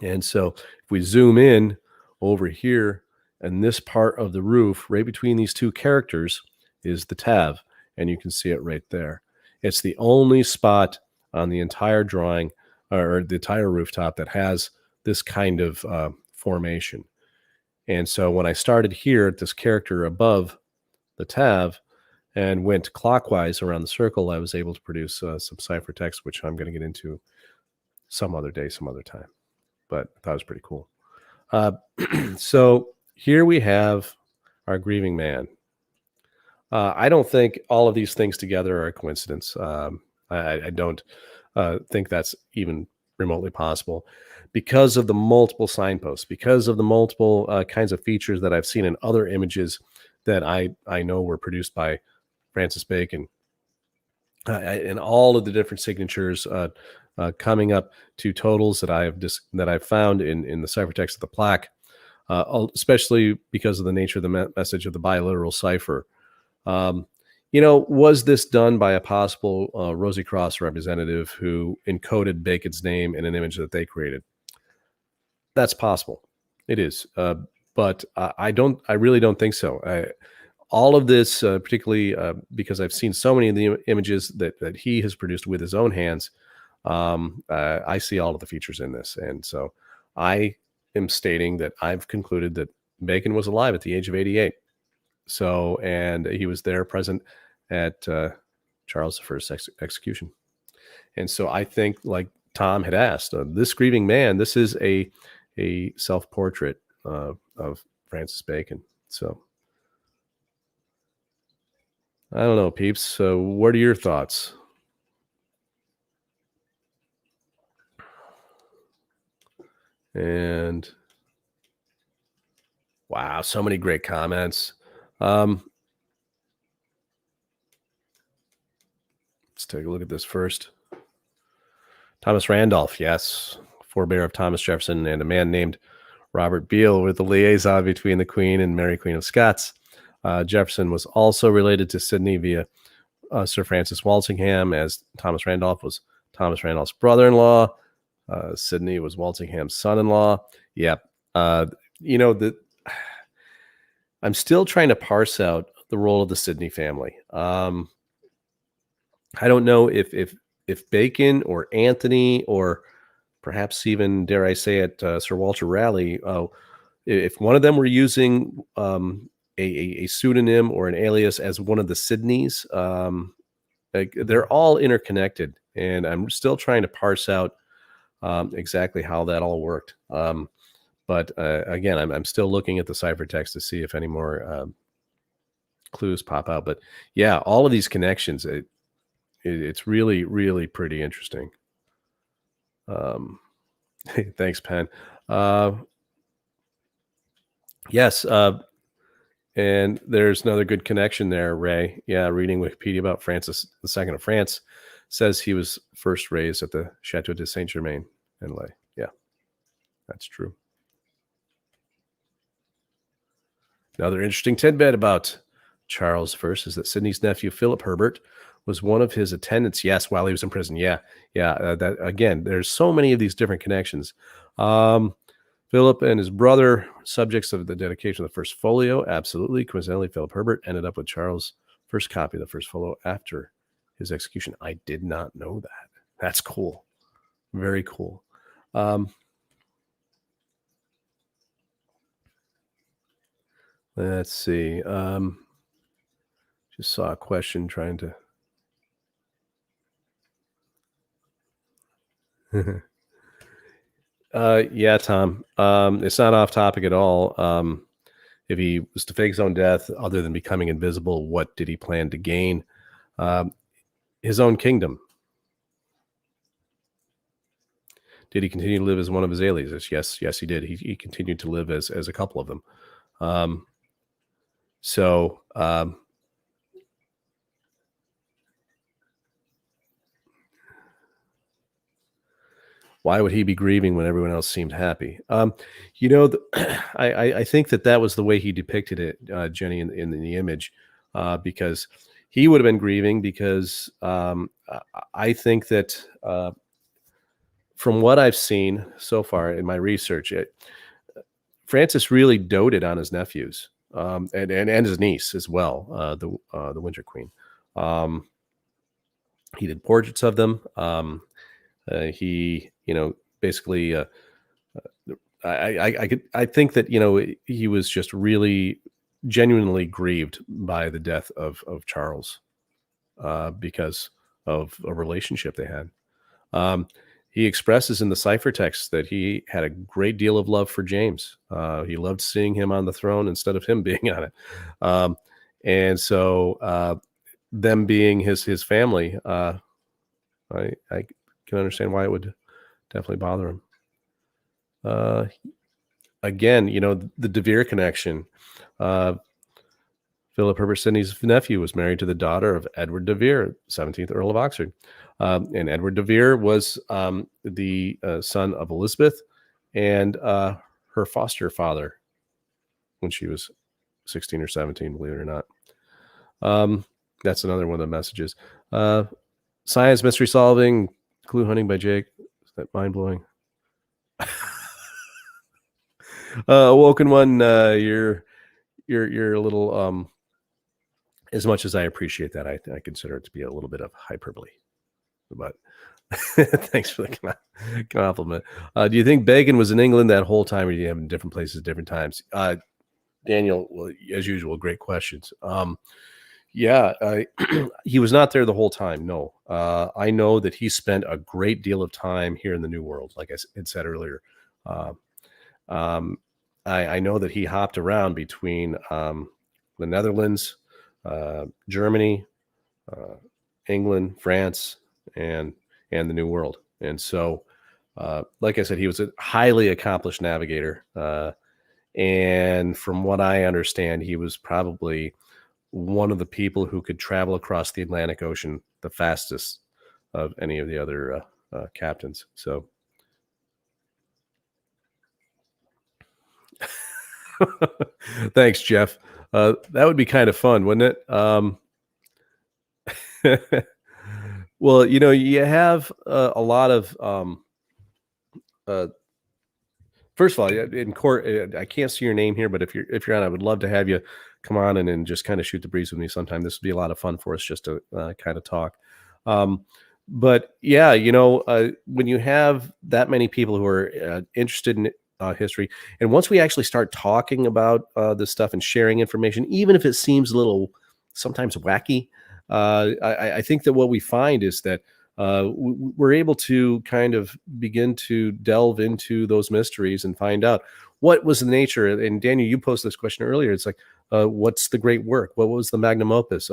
[SPEAKER 1] And so if we zoom in over here, and this part of the roof, right between these two characters, is the Tav, and you can see it right there. It's the only spot on the entire drawing, or the entire rooftop, that has this kind of formation. And so when I started here at this character above the Tav and went clockwise around the circle, I was able to produce some ciphertext, which I'm going to get into some other day, some other time. But I thought it was pretty cool. Uh, so here we have our grieving man. I don't think all of these things together are a coincidence. I don't think that's even remotely possible because of the multiple signposts, because of the multiple kinds of features that I've seen in other images that I know were produced by Francis Bacon, and all of the different signatures coming up to totals that that I've found in the ciphertext of the plaque, especially because of the nature of the message of the biliteral cipher. Um, was this done by a possible Rosy Cross representative who encoded Bacon's name in an image that they created? That's possible. It is, but I really don't think so. All of this, particularly because I've seen so many of the images that he has produced with his own hands. I see all of the features in this, and so I am stating that I've concluded that Bacon was alive at the age of 88. So, and he was there present at Charles I's execution. And so I think, like Tom had asked, this grieving man, this is a self-portrait of Francis Bacon. So I don't know, peeps. So what are your thoughts? And wow, so many great comments. Let's take a look at this first. Thomas Randolph, yes, forebear of Thomas Jefferson, and a man named Robert Beale were the liaison between the Queen and Mary Queen of Scots. Jefferson was also related to Sidney via Sir Francis Walsingham, as Thomas Randolph was Thomas Randolph's brother-in-law. Sidney was Walsingham's son-in-law. Yeah, the I'm still trying to parse out the role of the Sidney family. I don't know if Bacon or Anthony or perhaps even, dare I say it, Sir Walter Raleigh, if one of them were using a pseudonym or an alias as one of the Sidneys, they're all interconnected, and I'm still trying to parse out exactly how that all worked. But again, I'm still looking at the ciphertext to see if any more clues pop out. But yeah, all of these connections, it's really, really pretty interesting. Thanks, Penn. Yes, and there's another good connection there, Ray. Yeah, reading Wikipedia about Francis II of France says he was first raised at the Chateau de Saint Germain in Lay. Yeah, that's true. Another interesting tidbit about Charles I is that Sidney's nephew, Philip Herbert, was one of his attendants. Yes, while he was in prison. Yeah. That again, there's so many of these different connections. Philip and his brother, subjects of the dedication of the first folio. Absolutely. Coincidentally, Philip Herbert ended up with Charles' first copy of the first folio after his execution. I did not know that. That's cool. Very cool. Let's see. Just saw a question trying to. Yeah, Tom. It's not off topic at all. If he was to fake his own death, other than becoming invisible, what did he plan to gain? His own kingdom. Did he continue to live as one of his aliases? Yes, he did. He continued to live as a couple of them. Why would he be grieving when everyone else seemed happy? I think that was the way he depicted it, Jenny, in the image, because he would have been grieving because I think that from what I've seen so far in my research, Francis really doted on his nephews and his niece as well, the Winter Queen. He did portraits of them. He, basically, I think that, he was just really genuinely grieved by the death of Charles, because of a relationship they had. he expresses in the ciphertext that he had a great deal of love for James. He loved seeing him on the throne instead of him being on it. Um, and so them being his family, I can understand why it would definitely bother him. Again, the De Vere connection. Philip Herbert Sidney's nephew was married to the daughter of Edward de Vere, 17th Earl of Oxford. And Edward de Vere was the son of Elizabeth and her foster father when she was 16 or 17, believe it or not. That's another one of the messages. Science, mystery solving, clue hunting by Jake. Is that mind-blowing? Woken one, you're a little... as much as I appreciate that, I consider it to be a little bit of hyperbole. But thanks for the compliment. Do you think Bacon was in England that whole time, or do you have him in different places at different times? Daniel, well, as usual, great questions. Yeah, he was not there the whole time. No, I know that he spent a great deal of time here in the New World, like I had said earlier. I know that he hopped around between the Netherlands, Germany, England, France, and the New World. And so, like I said, he was a highly accomplished navigator. And from what I understand, he was probably one of the people who could travel across the Atlantic Ocean the fastest of any of the other captains. So thanks, Jeff. That would be kind of fun, wouldn't it? Well, you have a lot of first of all, in court, I can't see your name here, but if you're on, I would love to have you come on and just kind of shoot the breeze with me sometime. This would be a lot of fun for us just to kind of talk. But yeah, when you have that many people who are interested in history, and once we actually start talking about this stuff and sharing information, even if it seems a little sometimes wacky, I think that what we find is that we're able to kind of begin to delve into those mysteries and find out what was the nature. And Daniel, you posed this question earlier. It's like, what's the great work? What was the magnum opus?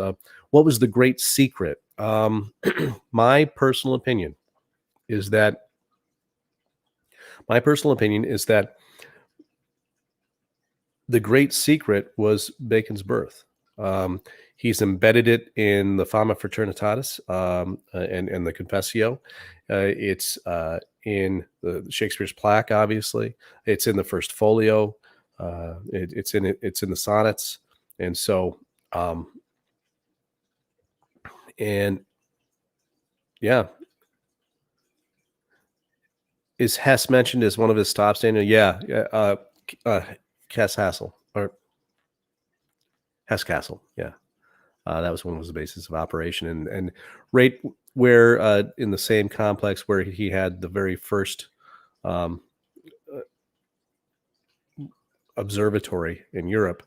[SPEAKER 1] What was the great secret? My personal opinion is that the great secret was Bacon's birth. He's embedded it in the Fama Fraternitatis and the Confessio. It's in Shakespeare's plaque, obviously. It's in the first folio. It's in the sonnets, and so and yeah. Is Hess mentioned as one of his stops, Daniel? Yeah. Hess Hassel or Hess Castle. Yeah. That was the basis of operation, and right where in the same complex where he had the very first observatory in Europe,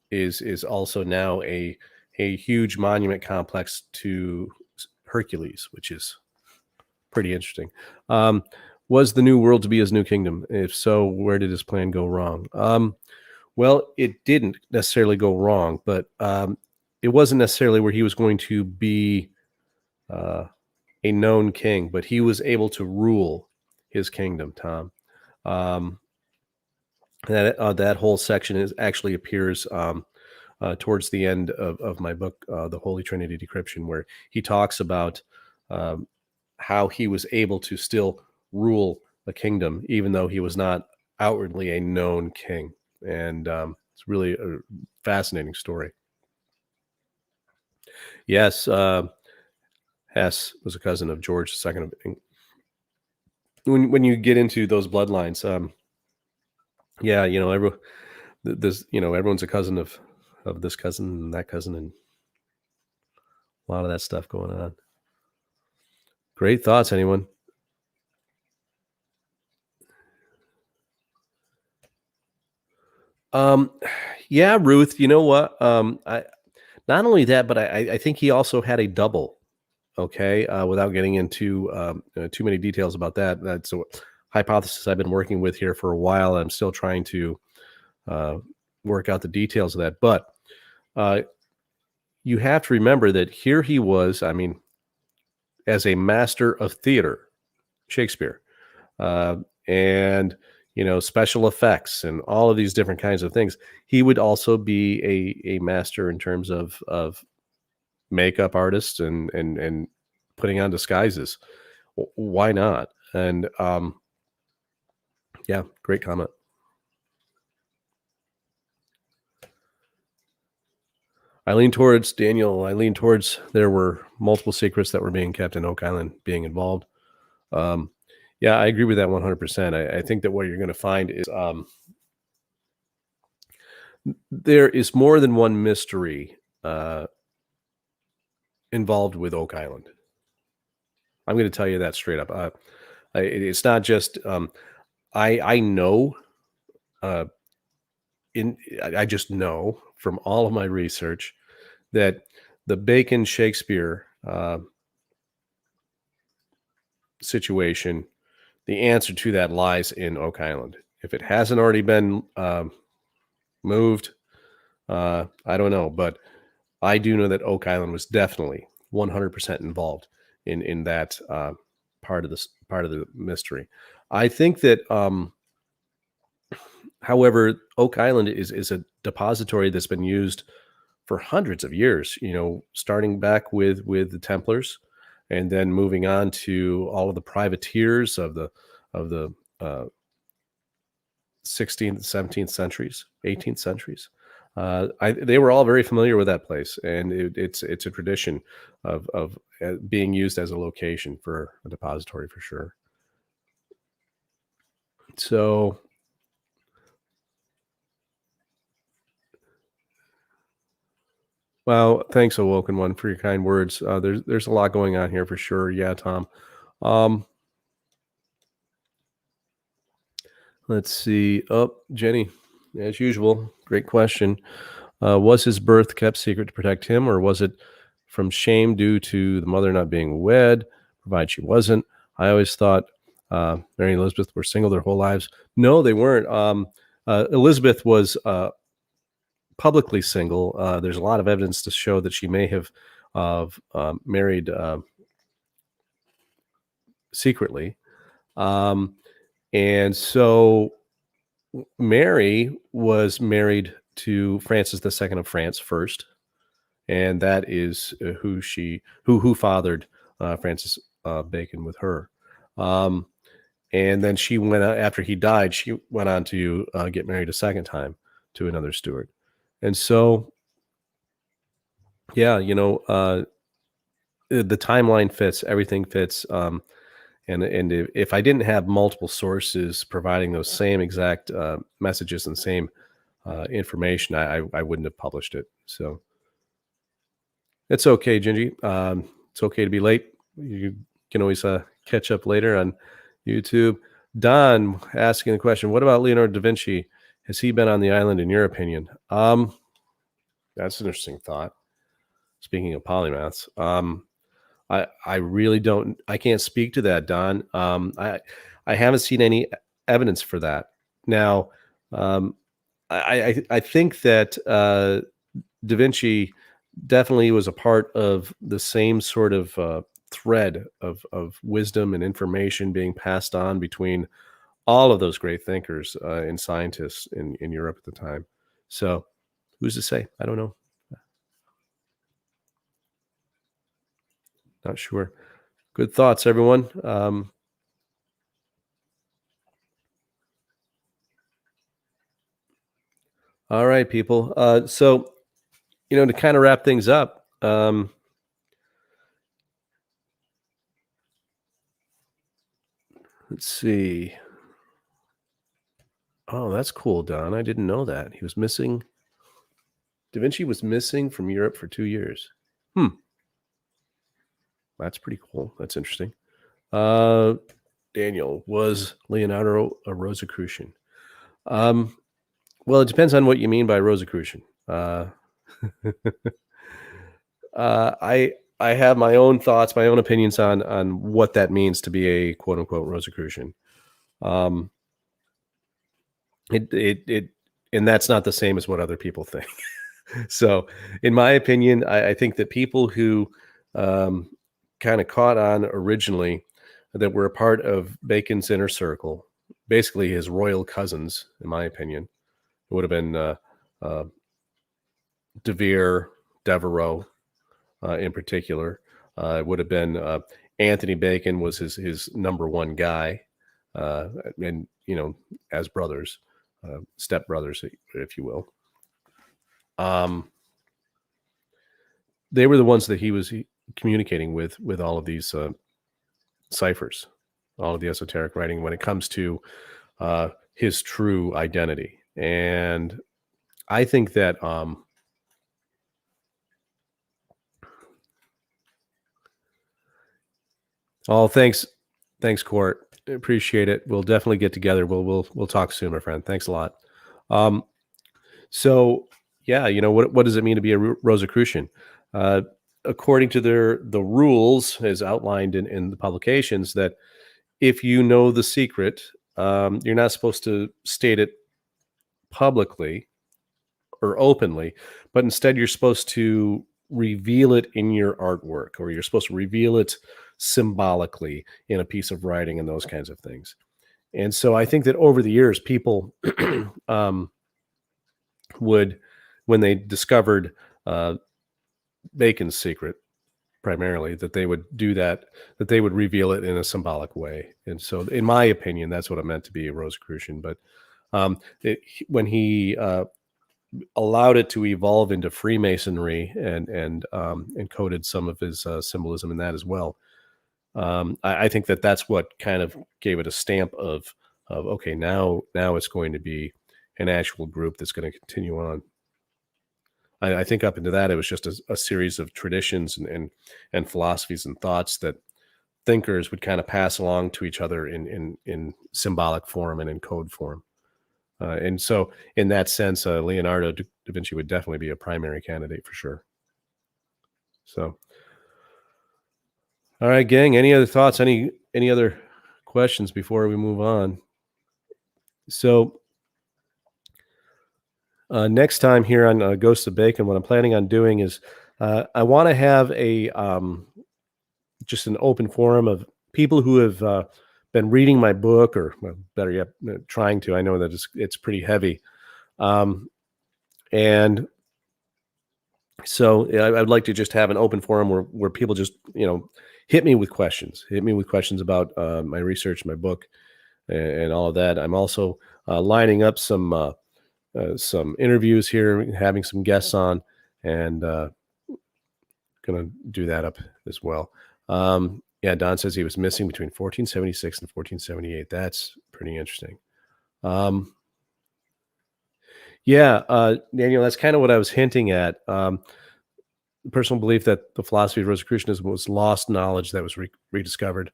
[SPEAKER 1] is also now a huge monument complex to Hercules, which is pretty interesting. Was the New World to be his new kingdom? If so, where did his plan go wrong? Well, it didn't necessarily go wrong, but it wasn't necessarily where he was going to be a known king, but he was able to rule his kingdom, Tom. That whole section actually appears towards the end of my book, The Holy Trinity Decryption, where he talks about how he was able to still rule a kingdom, even though he was not outwardly a known king. And it's really a fascinating story. Yes, Hess was a cousin of George II. When you get into those bloodlines, yeah, everyone's a cousin of this cousin and that cousin, and a lot of that stuff going on. Great thoughts, anyone? Yeah, Ruth, you know what? I not only that, but I think he also had a double. Okay, without getting into too many details about that. That's a hypothesis I've been working with here for a while. I'm still trying to uh, work out the details of that. But uh, you have to remember that here he was, I mean, as a master of theater, Shakespeare, uh, and special effects and all of these different kinds of things. He would also be a master in terms of makeup artists and putting on disguises. Why not? And yeah, great comment. I lean towards Daniel. I lean towards there were multiple secrets that were being kept in Oak Island being involved. Um, yeah, I agree with that 100%. I think that what you're going to find is there is more than one mystery uh, involved with Oak Island. I'm going to tell you that straight up. It's not just I know uh, I just know from all of my research that the Bacon Shakespeare situation, the answer to that lies in Oak Island. If it hasn't already been moved, I don't know, but I do know that Oak Island was definitely 100% involved in that part of the mystery. I think that, however, Oak Island is a depository that's been used for hundreds of years. Starting back with the Templars, and then moving on to all of the privateers of the uh, 16th, 17th centuries, 18th centuries. They were all very familiar with that place, and it's a tradition of being used as a location for a depository for sure. So, well, thanks, Awoken One, for your kind words. There's a lot going on here for sure. Yeah, Tom. Um, let's see. Oh, Jenny, as usual, great question. Was his birth kept secret to protect him, or was it from shame due to the mother not being wed, provided she wasn't? I always thought Mary and Elizabeth were single their whole lives. No, they weren't. Elizabeth was publicly single. There's a lot of evidence to show that she may have married secretly. And so Mary was married to Francis II of France first, and that is who fathered Francis Bacon with her. And then she went after he died. She went on to get married a second time to another steward, and so yeah, the timeline fits, everything fits. And if I didn't have multiple sources providing those same exact messages and same information, I wouldn't have published it. So it's okay, Gingy. It's okay to be late. You can always catch up later on YouTube. Don asking the question: what about Leonardo da Vinci? Has he been on the island, in your opinion? That's an interesting thought. Speaking of polymaths, I really don't. I can't speak to that, Don. I haven't seen any evidence for that. Now, I think that Da Vinci definitely was a part of the same sort of thread of wisdom and information being passed on between all of those great thinkers and scientists in Europe at the time. So, who's to say? I don't know. Not sure. Good thoughts, everyone. All right, people. So, to kind of wrap things up, let's see. Oh, that's cool, Don. I didn't know that. He was missing. Da Vinci was missing from Europe for 2 years. That's pretty cool. That's interesting. Uh, Daniel, was Leonardo a Rosicrucian? Um, well, it depends on what you mean by Rosicrucian. Uh, I I have my own thoughts, my own opinions on what that means to be a quote unquote Rosicrucian. Um, it and that's not the same as what other people think. So, in my opinion, I think that people who kind of caught on originally that were a part of Bacon's inner circle, basically his royal cousins, in my opinion, it would have been uh, De Vere, Devereux, in particular. It would have been Anthony Bacon was his number one guy, and as brothers, step brothers, if you will. They were the ones that he was communicating with all of these ciphers, all of the esoteric writing when it comes to his true identity. And I think that thanks, Court. Appreciate it. We'll definitely get together. We'll talk soon, my friend. Thanks a lot. So yeah, what does it mean to be a Rosicrucian? According to the rules as outlined in the publications, that if you know the secret, you're not supposed to state it publicly or openly, but instead you're supposed to reveal it in your artwork, or you're supposed to reveal it symbolically in a piece of writing and those kinds of things. And so I think that over the years, people would, when they discovered Bacon's secret, primarily, that they would do that they would reveal it in a symbolic way. And so, in my opinion, that's what it meant to be a Rosicrucian. But when he allowed it to evolve into Freemasonry and encoded some of his symbolism in that as well, I think that that's what kind of gave it a stamp of okay, now it's going to be an actual group that's going to continue on. I think up into that, it was just a series of traditions and philosophies and thoughts that thinkers would kind of pass along to each other in symbolic form and in code form. And so in that sense, Leonardo da Vinci would definitely be a primary candidate for sure. So, all right, gang, any other thoughts? Any other questions before we move on? So, next time here on Ghosts of Bacon, what I'm planning on doing is I want to have a just an open forum of people who have been reading my book, or better yet, trying to. I know that it's pretty heavy, and so I'd like to just have an open forum where people just hit me with questions about my research, my book, and all of that. I'm also lining up some interviews here, having some guests on, and going to do that up as well. Yeah, Don says he was missing between 1476 and 1478. That's pretty interesting. Yeah, Daniel, that's kind of what I was hinting at. Personal belief that the philosophy of Rosicrucianism was lost knowledge that was rediscovered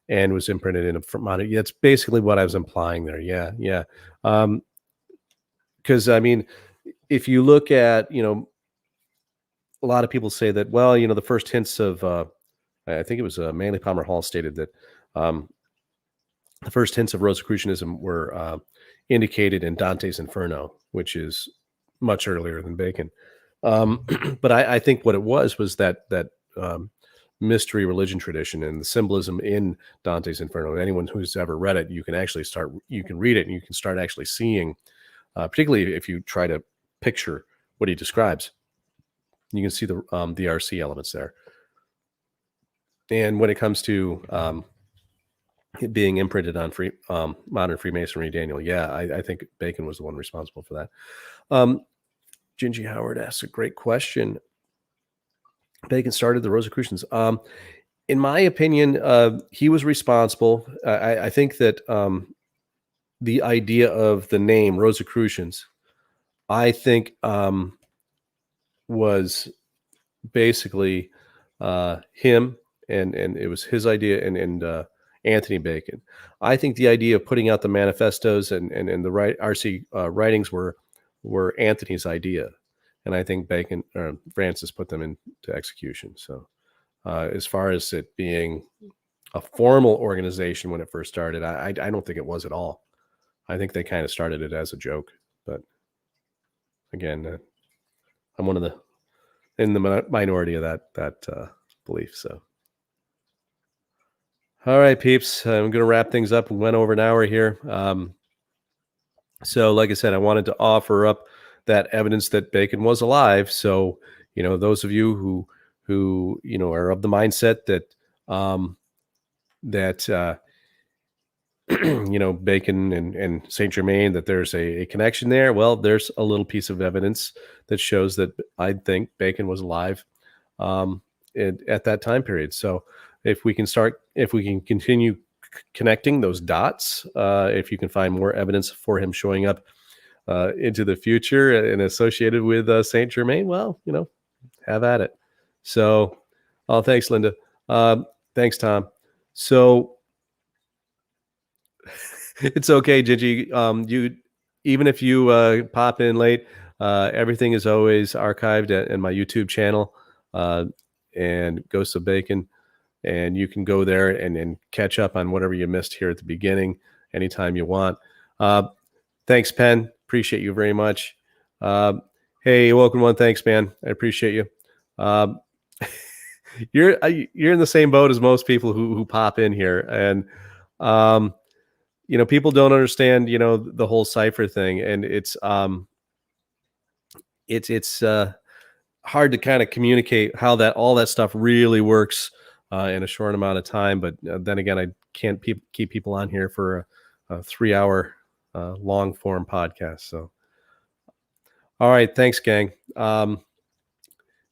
[SPEAKER 1] and was imprinted in a modern. That's basically what I was implying there. Yeah. Because I mean, if you look at a lot of people say that, well, the first hints of I think it was Manly Palmer Hall stated that the first hints of Rosicrucianism were indicated in Dante's Inferno, which is much earlier than Bacon. But I think what it was that mystery religion tradition and the symbolism in Dante's Inferno. Anyone who's ever read it, you can read it and you can start actually seeing, particularly if you try to picture what he describes, you can see the RC elements there. And when it comes to it being imprinted on modern Freemasonry, Daniel, yeah, I think Bacon was the one responsible for that. Gingy Howard asks a great question. Bacon started the Rosicrucians. In my opinion, he was responsible. I think that the idea of the name Rosicrucians, I think, was basically him, and it was his idea, and Anthony Bacon. I think the idea of putting out the manifestos and the RC writings were Anthony's idea, and I think Bacon Francis put them into execution. So As far as it being a formal organization when it first started, I don't think it was at all. I think they kind of started it as a joke. But again, I'm one of the in the minority of that belief. So, all right, peeps, I'm going to wrap things up. We went over an hour here. So, like I said, I wanted to offer up that evidence that Bacon was alive. So, those of you who are of the mindset that that Bacon and Saint Germain, that there's a connection there. Well, there's a little piece of evidence that shows that I think Bacon was alive at that time period. So, if we can continue connecting those dots, if you can find more evidence for him showing up into the future and associated with Saint Germain, well, have at it. So, oh, thanks, Linda. Thanks, Tom. So it's okay, Gigi. You even if you pop in late, everything is always archived in my YouTube channel and Ghosts of Bacon. And you can go there and catch up on whatever you missed here at the beginning anytime you want. Thanks, Penn. Appreciate you very much. Hey, welcome one. Thanks, man. I appreciate you. You're in the same boat as most people who pop in here, and people don't understand the whole cipher thing, and it's hard to kind of communicate how all that stuff really works in a short amount of time. But then again, I can't keep people on here for a 3-hour long form podcast. So, all right, thanks, gang.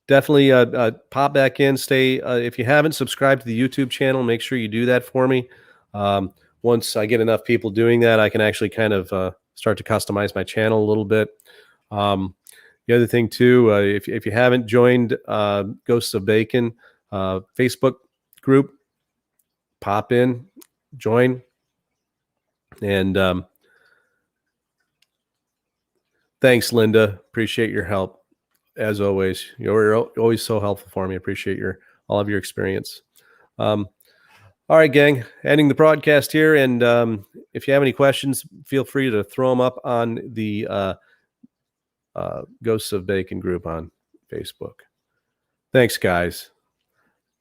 [SPEAKER 1] Definitely pop back in. Stay if you haven't subscribed to the YouTube channel, make sure you do that for me. Once I get enough people doing that, I can actually kind of start to customize my channel a little bit. The other thing too, if you haven't joined Ghosts of Bacon Facebook group, pop in, join, and thanks, Linda. Appreciate your help as always. You're always so helpful for me. Appreciate all of your experience. All right, gang. Ending the broadcast here, and if you have any questions, feel free to throw them up on the Ghosts of Bacon group on Facebook. Thanks, guys.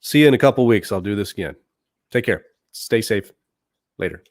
[SPEAKER 1] See you in a couple weeks. I'll do this again. Take care. Stay safe. Later.